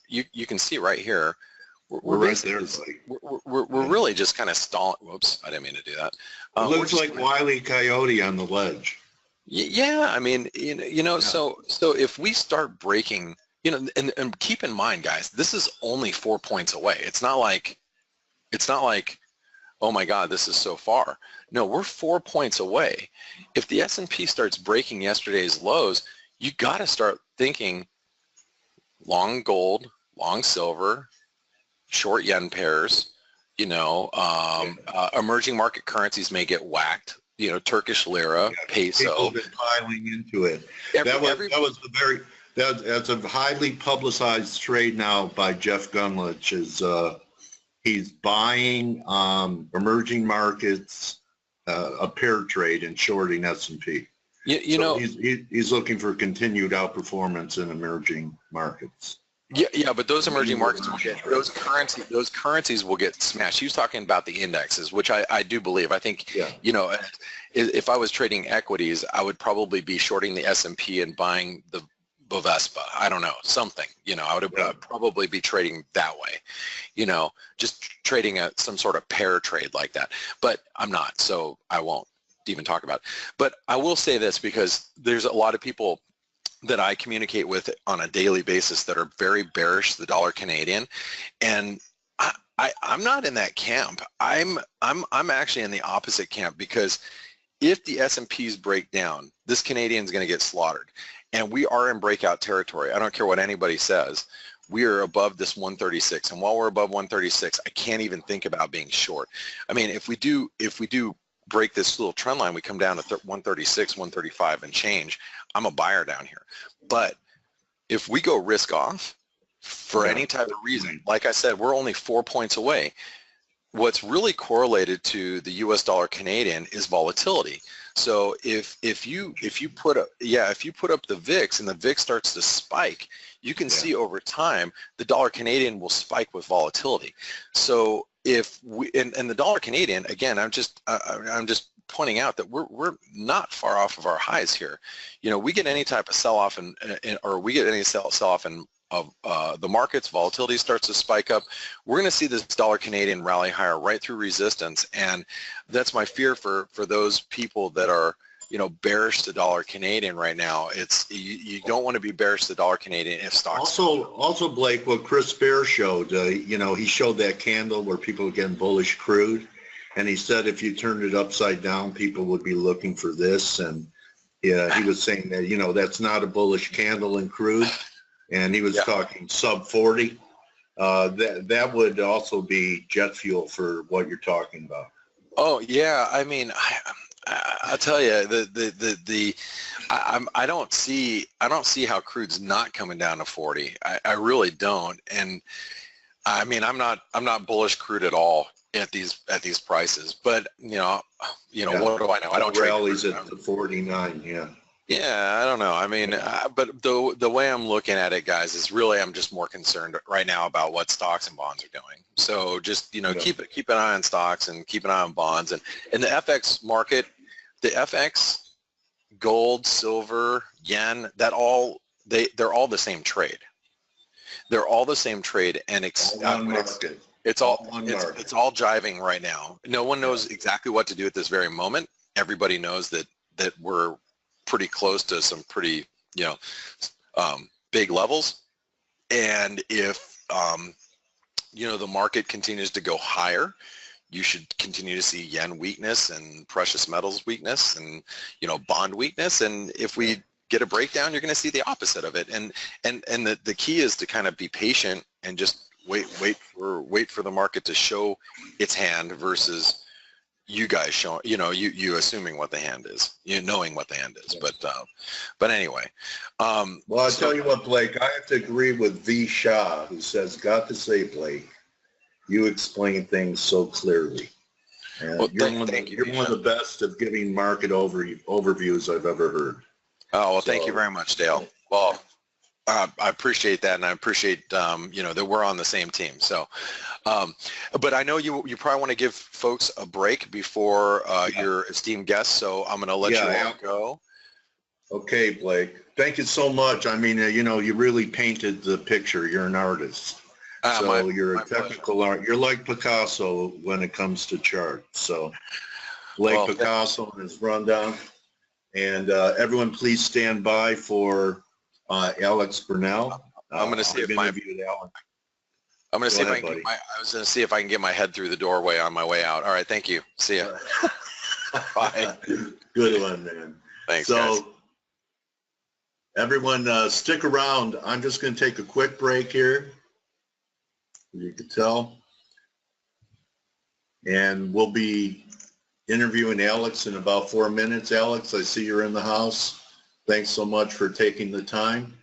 you can see right here, we're right there. We're really just kind of stalling. Whoops, I didn't mean to do that. It looks like Wile E. Coyote on the ledge. Yeah, I mean, you know, so if we start breaking, you know, and keep in mind, guys, this is only 4 points away. It's not like, oh my God, this is so far. No, we're 4 points away. If the S&P starts breaking yesterday's lows, you got to start thinking long gold, long silver, short yen pairs, you know, emerging market currencies may get whacked, you know, Turkish lira, peso. People have been piling into it. That's a highly publicized trade now by Jeff Gunlich. He's buying emerging markets, a pair trade, and shorting S&P. You know, he's looking for continued outperformance in emerging markets. Yeah, but those emerging markets will get those currencies will get smashed. He was talking about the indexes, which I do believe. I think, you know, if I was trading equities, I would probably be shorting the S&P and buying the Bovespa. I don't know, something. You know, I would probably be trading that way. You know, just trading some sort of pair trade like that. But I'm not, so I won't even talk about it. But I will say this, because there's a lot of people that I communicate with on a daily basis that are very bearish the dollar Canadian, and I'm not in that camp. I'm actually in the opposite camp, because if the S&Ps break down, this Canadian's going to get slaughtered, and we are in breakout territory. I don't care what anybody says. We are above this 136, and while we're above 136, I can't even think about being short. I mean, if we do break this little trend line, we come down to 136, 135 and change, I'm a buyer down here. But if we go risk off for any type of reason, like I said, we're only 4 points away. What's really correlated to the US dollar Canadian is volatility. So if you put up the VIX and the VIX starts to spike, you can see over time the dollar Canadian will spike with volatility. So if we and the dollar Canadian, again, I'm just pointing out that we're not far off of our highs here. You know, we get any type of sell-off or we get any sell-off in the markets, volatility starts to spike up, we're going to see this dollar Canadian rally higher right through resistance, and that's my fear for those people that are, you know, bearish the dollar Canadian right now. It's you don't want to be bearish the dollar Canadian if stocks. Also, Blake, what Chris Bear showed, you know, he showed that candle where people were getting bullish crude, and he said if you turned it upside down, people would be looking for this, and he was saying that, you know, that's not a bullish candle in crude, and he was talking sub 40. That would also be jet fuel for what you're talking about. Oh yeah, I mean, I'll tell you, I don't see how crude's not coming down to 40. I really don't, and I mean, I'm not bullish crude at all at these prices. But you know, what do I know? I don't trade rallies at the 49. Yeah, I don't know. I mean, but the way I'm looking at it, guys, is really I'm just more concerned right now about what stocks and bonds are doing. So just, you know, keep an eye on stocks and keep an eye on bonds. And in the FX market, the FX, gold, silver, yen, they're all the same trade. They're all the same trade, and it's all jiving right now. No one knows exactly what to do at this very moment. Everybody knows that we're pretty close to some pretty, you know, big levels, And if, you know, the market continues to go higher, you should continue to see yen weakness and precious metals weakness and, you know, bond weakness. And if we get a breakdown, you're going to see the opposite of it. And the key is to kind of be patient and just wait for the market to show its hand versus you guys showing, you know, you assuming what the hand is, you knowing what the hand is. But anyway. Well, I'll tell you what, Blake, I have to agree with V. Shah, who says, got to say, Blake, you explain things so clearly. And Well, you're one of the best of giving market overviews I've ever heard. Oh, well, thank you very much, Dale. Well, I appreciate that, and I appreciate, you know, that we're on the same team. So, but I know you probably want to give folks a break before your esteemed guests, so I'm going to let you all go. Okay, Blake. Thank you so much. I mean, you know, you really painted the picture. You're an artist. So you're a technical art. You're like Picasso when it comes to charts. So Blake Picasso and his rundown. And everyone, please stand by for Alex Burnell. I'm going to see if I was going to see if I can get my head through the doorway on my way out. All right, thank you. See ya. Bye. Good one, man. Thanks, guys. Everyone, stick around. I'm just going to take a quick break here. You can tell. And we'll be interviewing Alex in about 4 minutes. Alex, I see you're in the house. Thanks so much for taking the time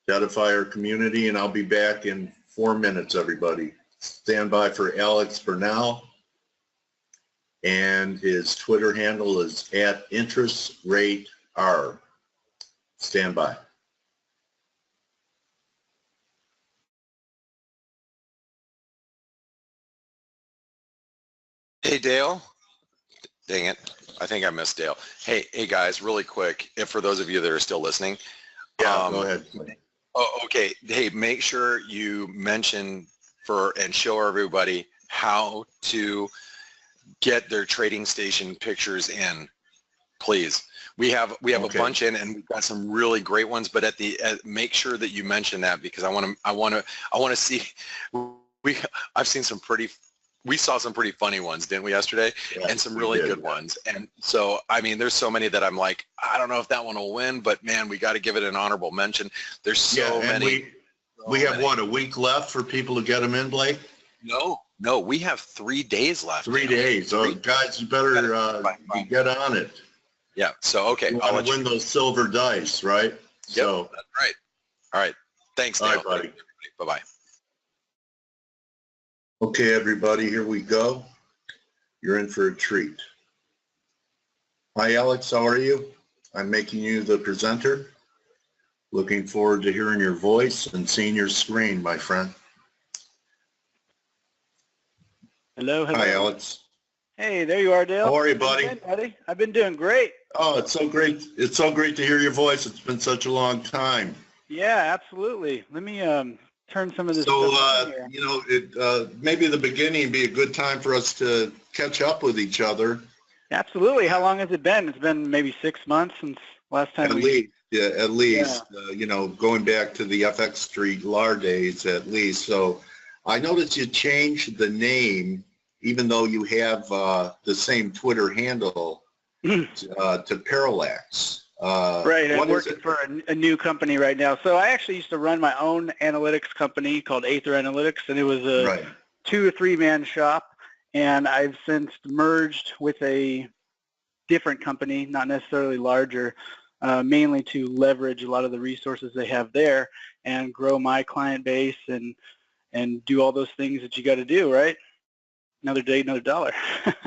to edify our community, and I'll be back in 4 minutes, everybody. Stand by for Alex Burnell, and his Twitter handle is @InterestRateR. Stand by. Hey, Dale. Dang it. I think I missed Dale. Hey guys, really quick, if for those of you that are still listening. Yeah, go ahead. Oh, okay. Hey, make sure you mention and show everybody how to get their trading station pictures in, please. We have a bunch in, and we've got some really great ones, but make sure that you mention that, because I want to see. We saw some pretty funny ones, didn't we, yesterday? Yeah, and some really good ones. And so, I mean, there's so many that I'm like, I don't know if that one will win, but man, we got to give it an honorable mention. There's so many. We have what, a week left for people to get them in, Blake? No, we have 3 days left. 3 days. Oh, guys, you better get on it. Yeah. So, okay. You want to win those silver dice, right? Yep, so, that's right. All right. Thanks, Dale. All right, buddy. Bye-bye. Okay, everybody, here we go. You're in for a treat. Hi, Alex, how are you? I'm making you the presenter. Looking forward to hearing your voice and seeing your screen, my friend. Hello. Hi, Alex. Hey, there you are, Dale. How are you, buddy? I've been doing great. Oh, it's so great. It's so great to hear your voice. It's been such a long time. Yeah, absolutely. Let me turn some of this so stuff here. You know, maybe the beginning would be a good time for us to catch up with each other. Absolutely. How long has it been? It's been maybe 6 months since last time at least. You know, going back to the FX Street LAR days at least. So I noticed you changed the name, even though you have the same Twitter handle, to Parallax. Right, I'm working for a new company right now. So I actually used to run my own analytics company called Aether Analytics, and it was a 2 or 3 man shop. And I've since merged with a different company, not necessarily larger, mainly to leverage a lot of the resources they have there and grow my client base and do all those things that you got to do, right? Another day, another dollar.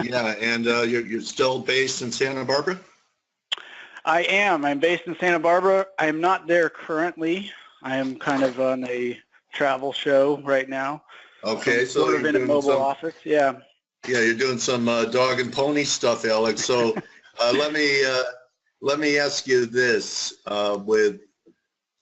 Yeah, and you're still based in Santa Barbara? I am. I'm based in Santa Barbara. I'm not there currently. I am kind of on a travel show right now. Okay, so sort of in a mobile office. Yeah. Yeah, you're doing some dog and pony stuff, Alex. So let me ask you this: with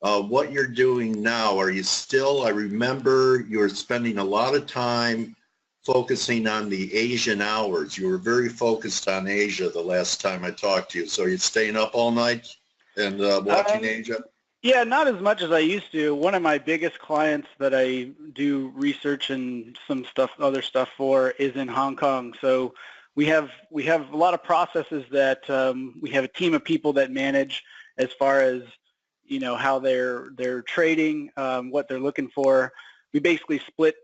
what you're doing now, are you still? I remember you were spending a lot of time focusing on the Asian hours. You were very focused on Asia the last time I talked to you. So you're staying up all night and watching Asia? Yeah, not as much as I used to. One of my biggest clients that I do research and some stuff, other stuff for, is in Hong Kong. So we have a lot of processes that we have a team of people that manage, as far as, you know, how they're trading, what they're looking for. We basically split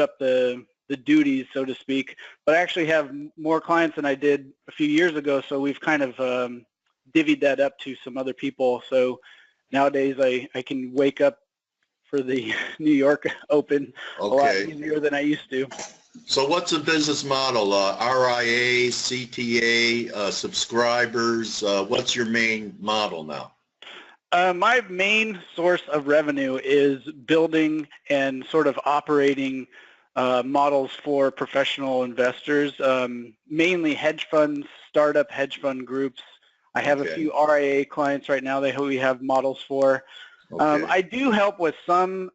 up the duties, so to speak. But I actually have more clients than I did a few years ago, so we've kind of divvied that up to some other people. So nowadays, I can wake up for the New York Open a lot easier than I used to. So what's the business model? RIA, CTA, subscribers, what's your main model now? My main source of revenue is building and sort of operating models for professional investors, mainly hedge funds, startup hedge fund groups. I have a few RIA clients right now that we have models for. I do help with some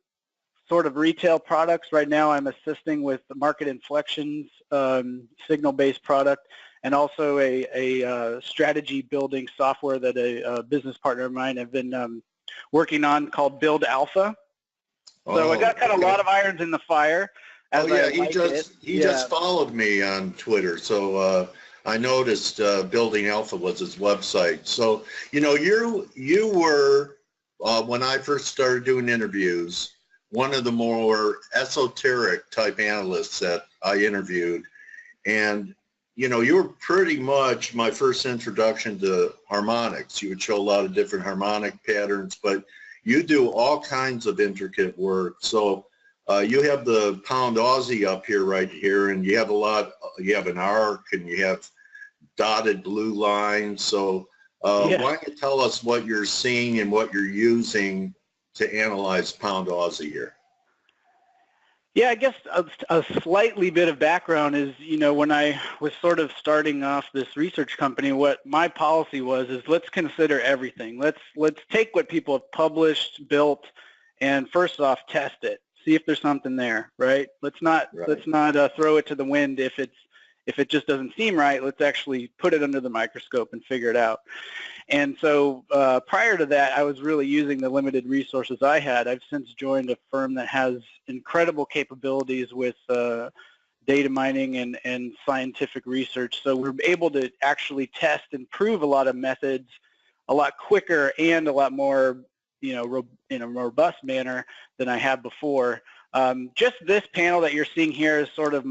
sort of retail products. Right now I'm assisting with the market inflections, signal-based product, and also a strategy building software that a business partner of mine have been working on called Build Alpha. So I got kind of a lot of irons in the fire. He just followed me on Twitter, so I noticed Building Alpha was his website. So, you know, you were, when I first started doing interviews, one of the more esoteric type analysts that I interviewed. And, you know, you were pretty much my first introduction to harmonics. You would show a lot of different harmonic patterns, but you do all kinds of intricate work. So you have the pound Aussie up here, right here, and you have you have an arc and you have dotted blue lines. So why don't you tell us what you're seeing and what you're using to analyze pound Aussie here? Yeah, I guess a slightly bit of background is, you know, when I was sort of starting off this research company, what my policy was is let's consider everything. Let's take what people have published, built, and first off test it. See if there's something there, right? Let's not throw it to the wind if it just doesn't seem right. Let's actually put it under the microscope and figure it out. And so prior to that, I was really using the limited resources I had. I've since joined a firm that has incredible capabilities with data mining and scientific research. So we're able to actually test and prove a lot of methods a lot quicker and a lot more, you know, in a robust manner than I have before. Just this panel that you're seeing here is sort of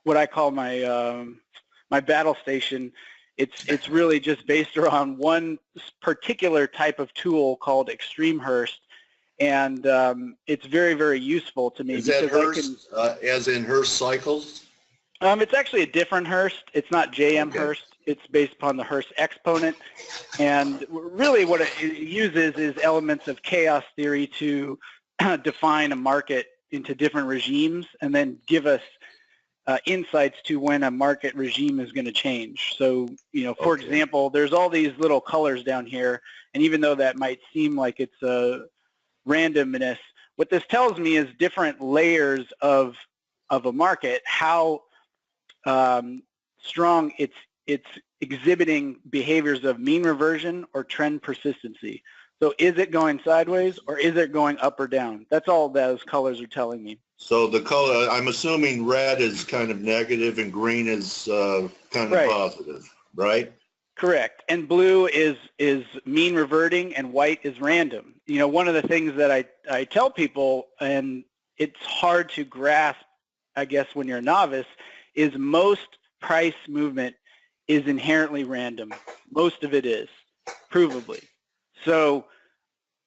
what I call my my battle station. It's really just based around one particular type of tool called Extreme Hurst, and it's very, very useful to me. Is that Hurst, as in Hurst cycles? It's actually a different Hurst. It's not JM Hurst. It's based upon the Hurst exponent, and really what it uses is elements of chaos theory to define a market into different regimes and then give us insights to when a market regime is going to change. So, you know, for example, there's all these little colors down here, and even though that might seem like it's a randomness, what this tells me is different layers of a market, how strong it's exhibiting behaviors of mean reversion or trend persistency. So is it going sideways or is it going up or down? That's all those colors are telling me. So the color, I'm assuming red is kind of negative and green is kind of positive, right? Correct. And blue is mean reverting and white is random. You know, one of the things that I tell people, and it's hard to grasp, I guess, when you're a novice, is most price movement is inherently random. Most of it is, provably. So,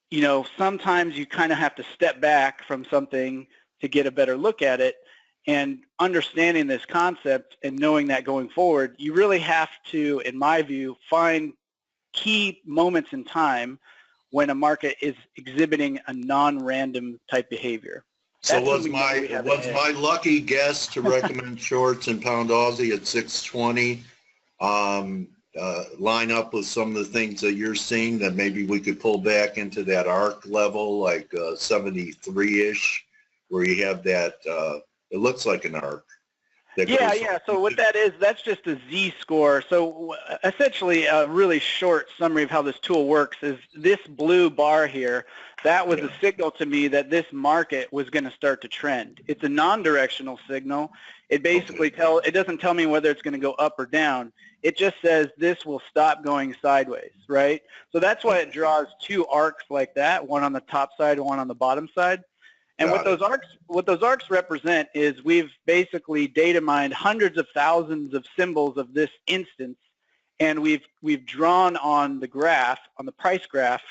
you know, sometimes you kind of have to step back from something to get a better look at it, and understanding this concept and knowing that going forward, you really have to, in my view, find key moments in time when a market is exhibiting a non-random type behavior. So was my lucky guess to recommend shorts in pound Aussie at 620 line up with some of the things that you're seeing that maybe we could pull back into that arc level, like 73-ish, where you have that, it looks like an arc. Yeah. So what that is, that's just a Z-score. So essentially, a really short summary of how this tool works is this blue bar here. That was a signal to me that this market was going to start to trend. It's a non-directional signal. It basically it doesn't tell me whether it's going to go up or down. It just says this will stop going sideways, right? So that's why it draws two arcs like that, one on the top side, one on the bottom side. And what those arcs represent is we've basically data mined hundreds of thousands of symbols of this instance, and we've drawn on the graph, on the price graph,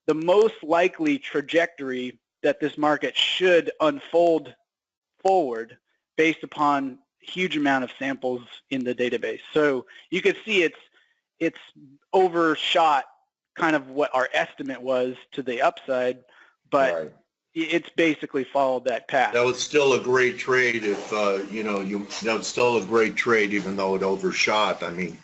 the most likely trajectory that this market should unfold forward based upon a huge amount of samples in the database. So you can see it's overshot kind of what our estimate was to the upside, but it's basically followed that path. That was still a great trade if, that was still a great trade even though it overshot. I mean,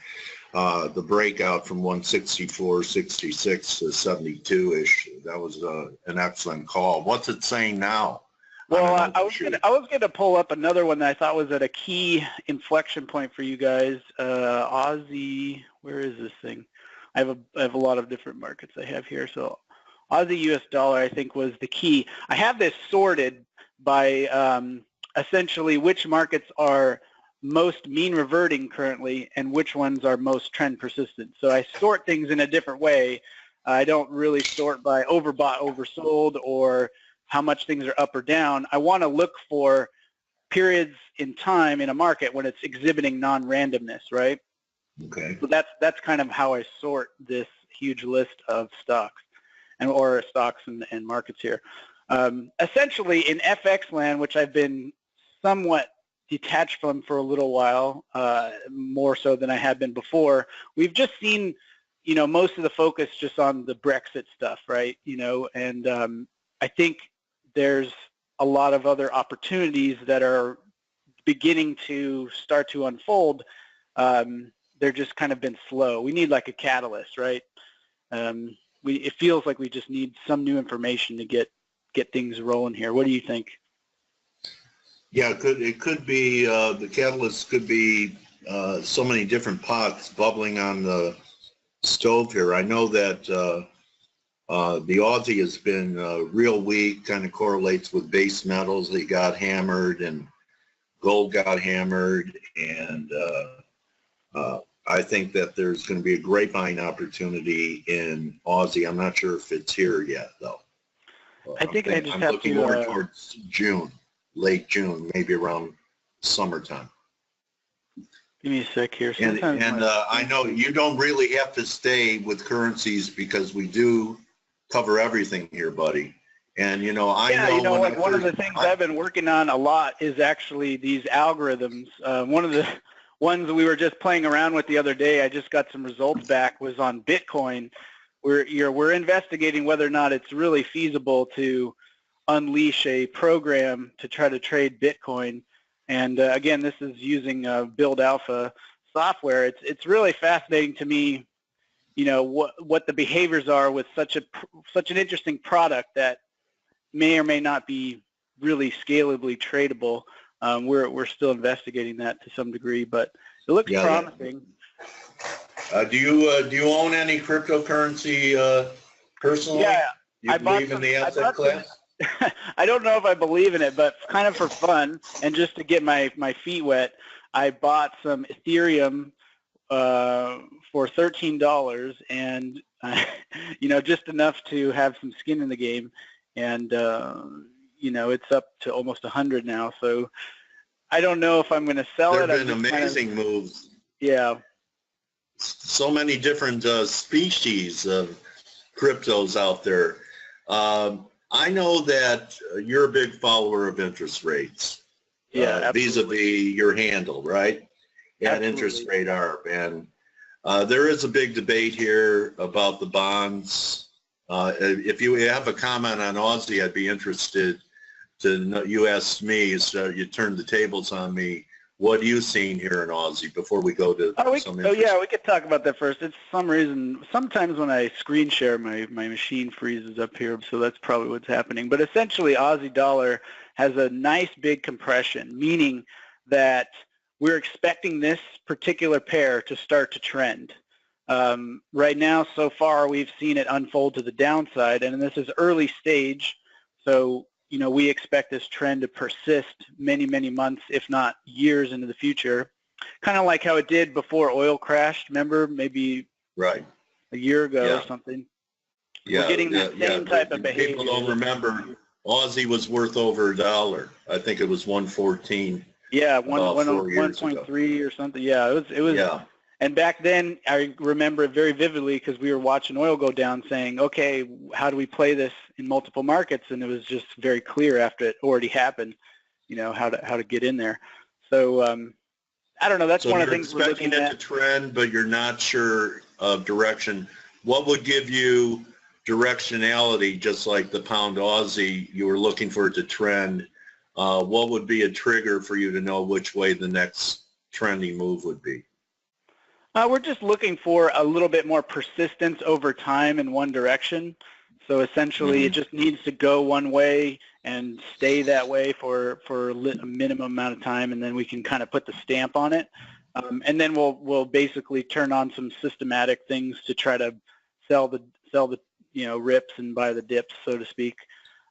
the breakout from 164.66 to 72-ish, that was an excellent call. What's it saying now? Well, I was going to pull up another one that I thought was at a key inflection point for you guys. Aussie, where is this thing? I have a lot of different markets I have here. So Aussie US dollar, I think, was the key. I have this sorted by essentially which markets are most mean reverting currently and which ones are most trend persistent. So I sort things in a different way. I don't really sort by overbought, oversold, or how much things are up or down. I want to look for periods in time in a market when it's exhibiting non-randomness, right? Okay. So that's kind of how I sort this huge list of stocks or stocks and markets here. Essentially, in FX land, which I've been somewhat detached from for a little while, more so than I had been before, we've just seen, most of the focus just on the Brexit stuff, right? And I think there's a lot of other opportunities that are beginning to start to unfold. They're just kind of been slow. We need like a catalyst, right? It feels like we just need some new information to get things rolling here. What do you think? Yeah, it could be the catalyst could be so many different pots bubbling on the stove here. I know that the Aussie has been real weak, kind of correlates with base metals. They got hammered and gold got hammered, and I think that there's going to be a great buying opportunity in Aussie. I'm not sure if it's here yet, though. I think I just I'm have looking more towards June, late June, maybe around summertime. Give me a sec here. And I know you don't really have to stay with currencies because we do cover everything here, buddy. And one of the things I've been working on a lot is actually these algorithms. One of the ones we were just playing around with the other day, I just got some results back, was on Bitcoin. We're investigating whether or not it's really feasible to unleash a program to try to trade Bitcoin. And again, this is using Build Alpha software. It's really fascinating to me, what the behaviors are with such an interesting product that may or may not be really scalably tradable. We're still investigating that to some degree, but it looks promising. Do you own any cryptocurrency personally? Yeah, you believe in the asset class? I don't know if I believe in it, but kind of for fun and just to get my feet wet, I bought some Ethereum for $13 and just enough to have some skin in the game, and it's up to almost 100 now. So I don't know if I'm going to sell it. There have been amazing moves. Yeah. So many different species of cryptos out there. I know that you're a big follower of interest rates. Yeah, vis-a-vis your handle, right? And interest rate ARB. And there is a big debate here about the bonds. If you have a comment on Aussie, I'd be interested to know. You asked me, so you turned the tables on me. What are you seeing here in Aussie before we go to some interest? Yeah, we could talk about that first. It's some reason, sometimes when I screen share, my machine freezes up here, so that's probably what's happening. But essentially, Aussie dollar has a nice big compression, meaning that we're expecting this particular pair to start to trend. Right now, so far, we've seen it unfold to the downside, and this is early stage, so we expect this trend to persist many, many months, if not years into the future, kind of like how it did before oil crashed, remember, maybe right a year ago or something. Yeah, we're getting that same type of behavior. People don't remember Aussie was worth over $1. I think it was 114. Yeah, 1.3 or something. Yeah, it was. Yeah. And back then, I remember it very vividly because we were watching oil go down, saying, "Okay, how do we play this in multiple markets?" And it was just very clear after it already happened, how to get in there. So I don't know. That's one of the things we're looking at. So you're expecting it to trend, but you're not sure of direction. What would give you directionality, just like the pound Aussie, you were looking for it to trend? What would be a trigger for you to know which way the next trending move would be? We're just looking for a little bit more persistence over time in one direction. So essentially, it just needs to go one way and stay that way for a minimum amount of time, and then we can kind of put the stamp on it. And then we'll basically turn on some systematic things to try to sell the rips and buy the dips, so to speak.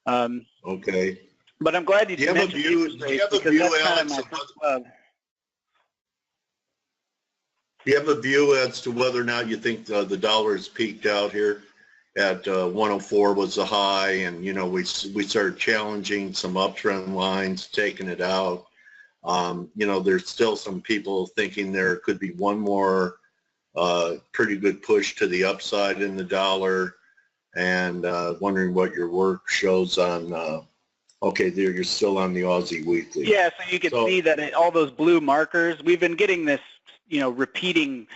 Okay. But I'm glad you mentioned interest rates, because that's kind of my first love. Do you have a view as to whether or not you think the dollar has peaked out here at 104 was the high, and we started challenging some uptrend lines, taking it out. There's still some people thinking there could be one more pretty good push to the upside in the dollar, and wondering what your work shows on. Okay, there you're still on the Aussie weekly. Yeah, so you can see that all those blue markers, we've been getting this repeating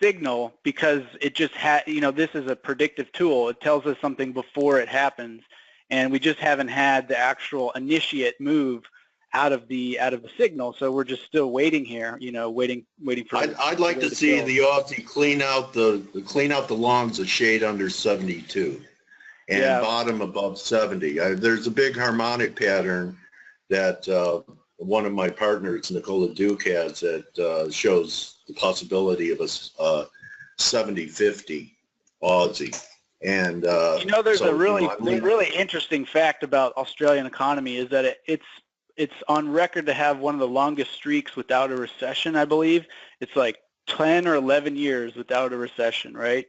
signal because it just this is a predictive tool. It tells us something before it happens, and we just haven't had the actual initiate move out of the signal. So we're just still waiting here, waiting for. I'd like to see the Aussie clean out the longs a shade under 72, and bottom above 70. There's a big harmonic pattern that one of my partners, Nicola Duke, has that shows the possibility of a 70-50 Aussie. And there's a really interesting fact about Australian economy is that it's on record to have one of the longest streaks without a recession, I believe. It's like 10 or 11 years without a recession, right?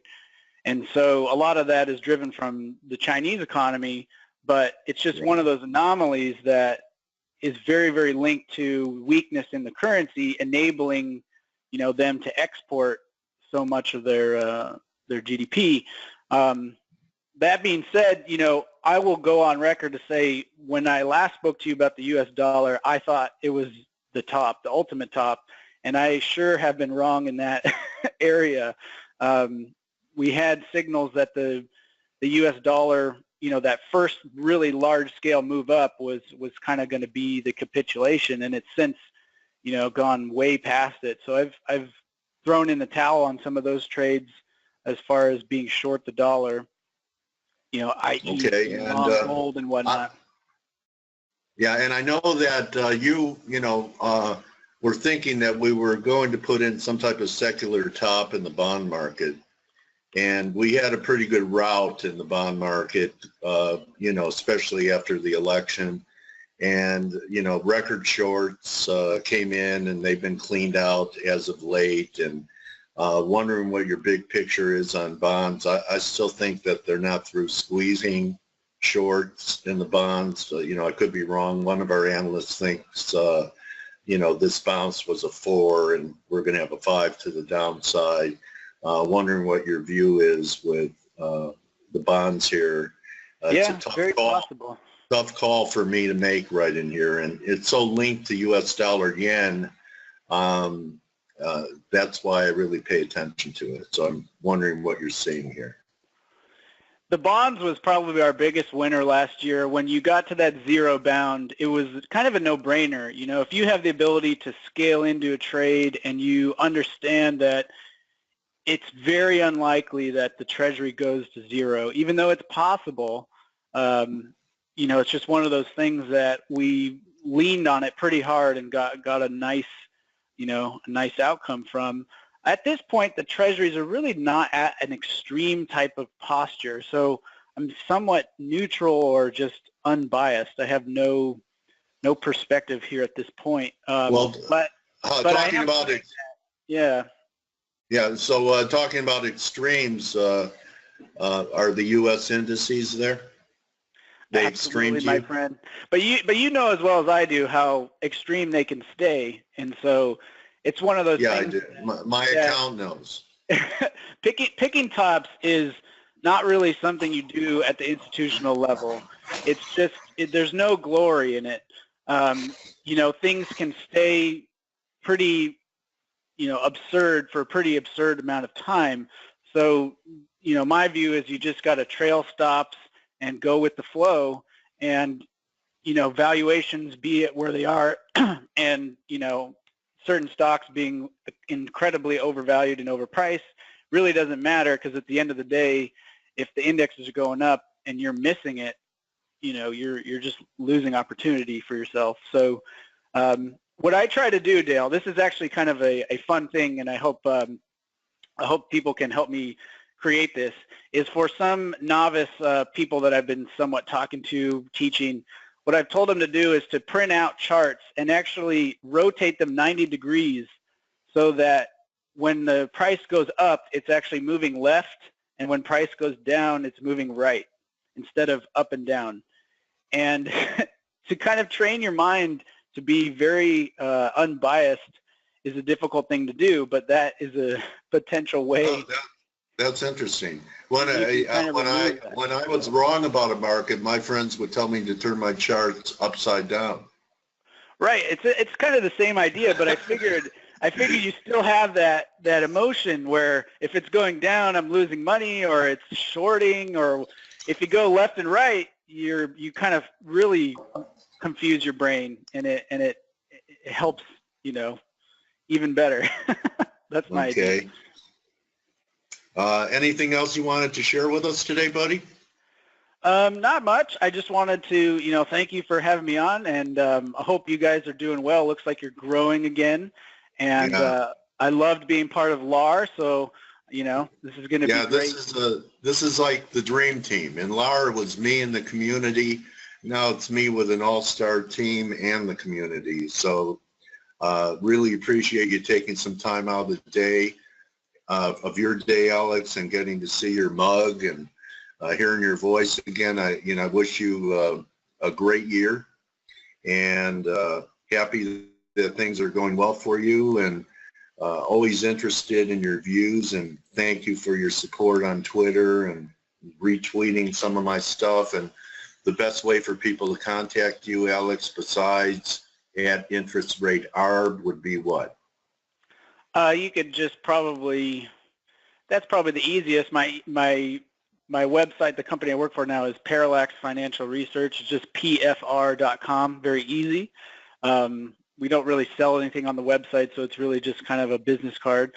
And so a lot of that is driven from the Chinese economy, but it's just one of those anomalies that is very, very linked to weakness in the currency, enabling them to export so much of their GDP. That being said, I will go on record to say when I last spoke to you about the U.S. dollar, I thought it was the ultimate top, and I sure have been wrong in that area. We had signals that the U.S. dollar, that first really large-scale move up was kind of going to be the capitulation, and it's since, gone way past it. So I've thrown in the towel on some of those trades as far as being short the dollar, i.e. long gold and whatnot. And I know that you were thinking that we were going to put in some type of secular top in the bond market. And we had a pretty good rout in the bond market, especially after the election. And, record shorts came in, and they've been cleaned out as of late. And wondering what your big picture is on bonds. I still think that they're not through squeezing shorts in the bonds. I could be wrong. One of our analysts thinks, this bounce was a 4, and we're going to have a 5 to the downside. Wondering what your view is with the bonds here. It's a tough very call. possible. Tough call for me to make right in here, and it's so linked to U.S. dollar yen. That's why I really pay attention to it. So I'm wondering what you're seeing here. The bonds was probably our biggest winner last year. When you got to that zero bound, it was kind of a no-brainer. If you have the ability to scale into a trade and you understand that it's very unlikely that the Treasury goes to zero, even though it's possible. It's just one of those things that we leaned on it pretty hard and got a nice, a nice outcome from. At this point, the treasuries are really not at an extreme type of posture. So I'm somewhat neutral or just unbiased. I have no perspective here at this point. But talking about it. Yeah. Yeah. So talking about extremes, are the U.S. indices there? They Absolutely, my friend. But you know as well as I do how extreme they can stay, and so it's one of those things. Yeah, I do. My account knows. Picking tops is not really something you do at the institutional level. It's just there's no glory in it. Things can stay pretty, absurd for a pretty absurd amount of time. So, my view is you just got to trail stops and go with the flow, and, valuations be it where they are, and, certain stocks being incredibly overvalued and overpriced really doesn't matter, because at the end of the day, if the indexes are going up and you're missing it, you're just losing opportunity for yourself. So what I try to do, Dale, this is actually kind of a fun thing, and I hope people can help me create this, is for some novice people that I've been somewhat talking to, teaching, what I've told them to do is to print out charts and actually rotate them 90 degrees so that when the price goes up, it's actually moving left, and when price goes down, it's moving right instead of up and down. And to kind of train your mind to be very unbiased is a difficult thing to do, but that is a potential way. Oh, that's interesting. When I was wrong about a market, my friends would tell me to turn my charts upside down. Right. It's kind of the same idea, but I figured you still have that emotion where if it's going down, I'm losing money, or it's shorting, or if you go left and right, you kind of really confuse your brain, and it helps, even better. That's my idea. Anything else you wanted to share with us today, buddy? Not much. I just wanted to, thank you for having me on, and I hope you guys are doing well. Looks like you're growing again, and I loved being part of LAR, so, this is going to be great. This is like the dream team. And LAR was me and the community. Now it's me with an all-star team and the community. So really appreciate you taking some time out of the day, of your day, Alex, and getting to see your mug and hearing your voice again. I wish you a great year, and happy that things are going well for you, and always interested in your views, and thank you for your support on Twitter and retweeting some of my stuff. And the best way for people to contact you, Alex, besides at interest rate ARB, would be what? You could just that's probably the easiest. My website, the company I work for now, is Parallax Financial Research. It's just pfr.com, very easy. We don't really sell anything on the website, so it's really just kind of a business card.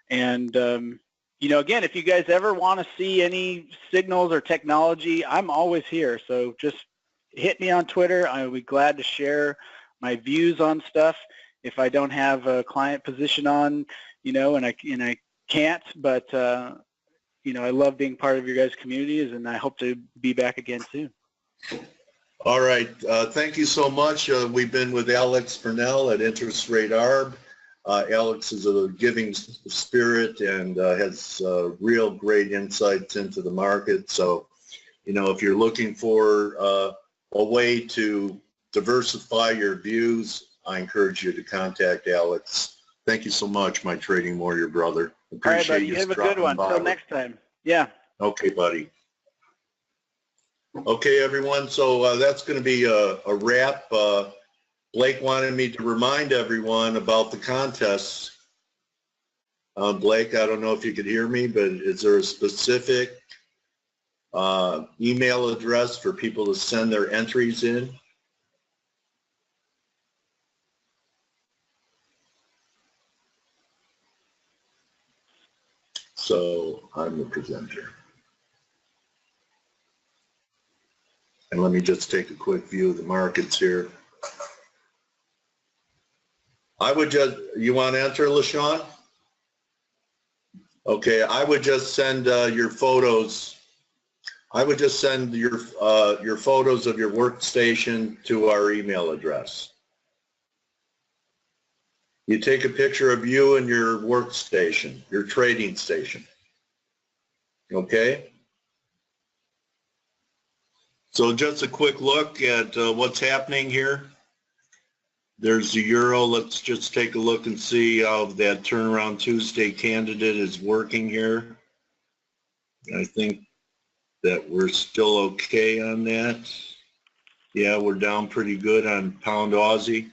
And, again, if you guys ever want to see any signals or technology, I'm always here. So just hit me on Twitter. I'll be glad to share my views on stuff. If I don't have a client position on, and I can't, but, I love being part of your guys' communities, and I hope to be back again soon. All right. Thank you so much. We've been with Alex Purnell at Interest Rate ARB. Alex is a giving spirit and has real great insights into the market. So, if you're looking for a way to diversify your views, I encourage you to contact Alex. Thank you so much, my trading warrior brother. Appreciate All right, buddy. you. Have a good one. Until next time. Yeah. Okay, buddy. Okay, everyone. So that's going to be a wrap. Blake wanted me to remind everyone about the contests. Blake, I don't know if you could hear me, but is there a specific email address for people to send their entries in? So I'm the presenter. And let me just take a quick view of the markets here. I would just, you want to enter, LaShawn? Okay, I would just send your photos. I would just send your photos of your workstation to our email address. You take a picture of you and your workstation, your trading station. Okay? So just a quick look at what's happening here. There's the euro. Let's just take a look and see how that turnaround Tuesday candidate is working here. I think that we're still okay on that. Yeah, we're down pretty good on pound Aussie.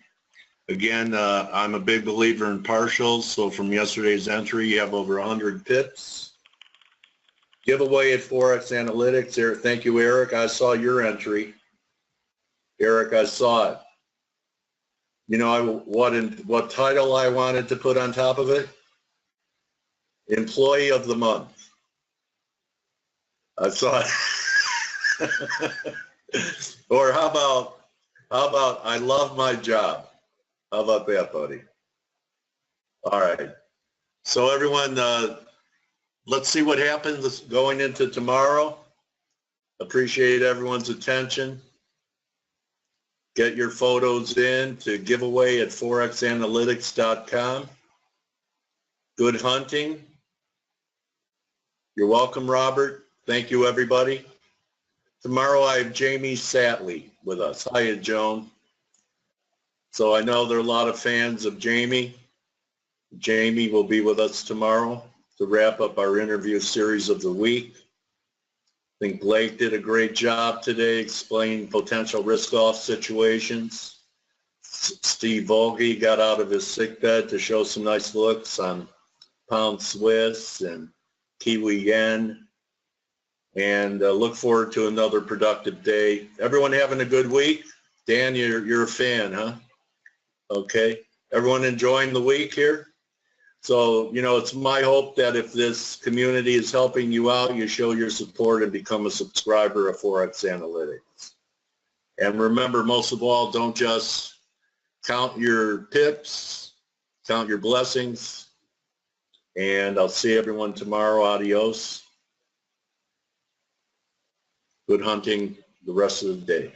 Again, I'm a big believer in partials, so from yesterday's entry, you have over 100 pips. Giveaway at ForexAnalytix. Eric, thank you, Eric. I saw your entry. Eric, I saw it. You know what title I wanted to put on top of it? Employee of the Month. I saw it. Or how about I love my job? How about that, buddy? All right. So everyone, let's see what happens going into tomorrow. Appreciate everyone's attention. Get your photos in to giveaway at forexanalytix.com. Good hunting. You're welcome, Robert. Thank you, everybody. Tomorrow I have Jamie Satley with us. Hiya, Joan. So I know there are a lot of fans of Jamie. Jamie will be with us tomorrow to wrap up our interview series of the week. I think Blake did a great job today explaining potential risk-off situations. Steve Volge got out of his sickbed to show some nice looks on pound Swiss and Kiwi yen. And look forward to another productive day. Everyone having a good week? Dan, you're a fan, huh? Okay. Everyone enjoying the week here? So, you know, it's my hope that if this community is helping you out, you show your support and become a subscriber of ForexAnalytix. And remember, most of all, don't just count your pips, count your blessings. And I'll see everyone tomorrow. Adios. Good hunting the rest of the day.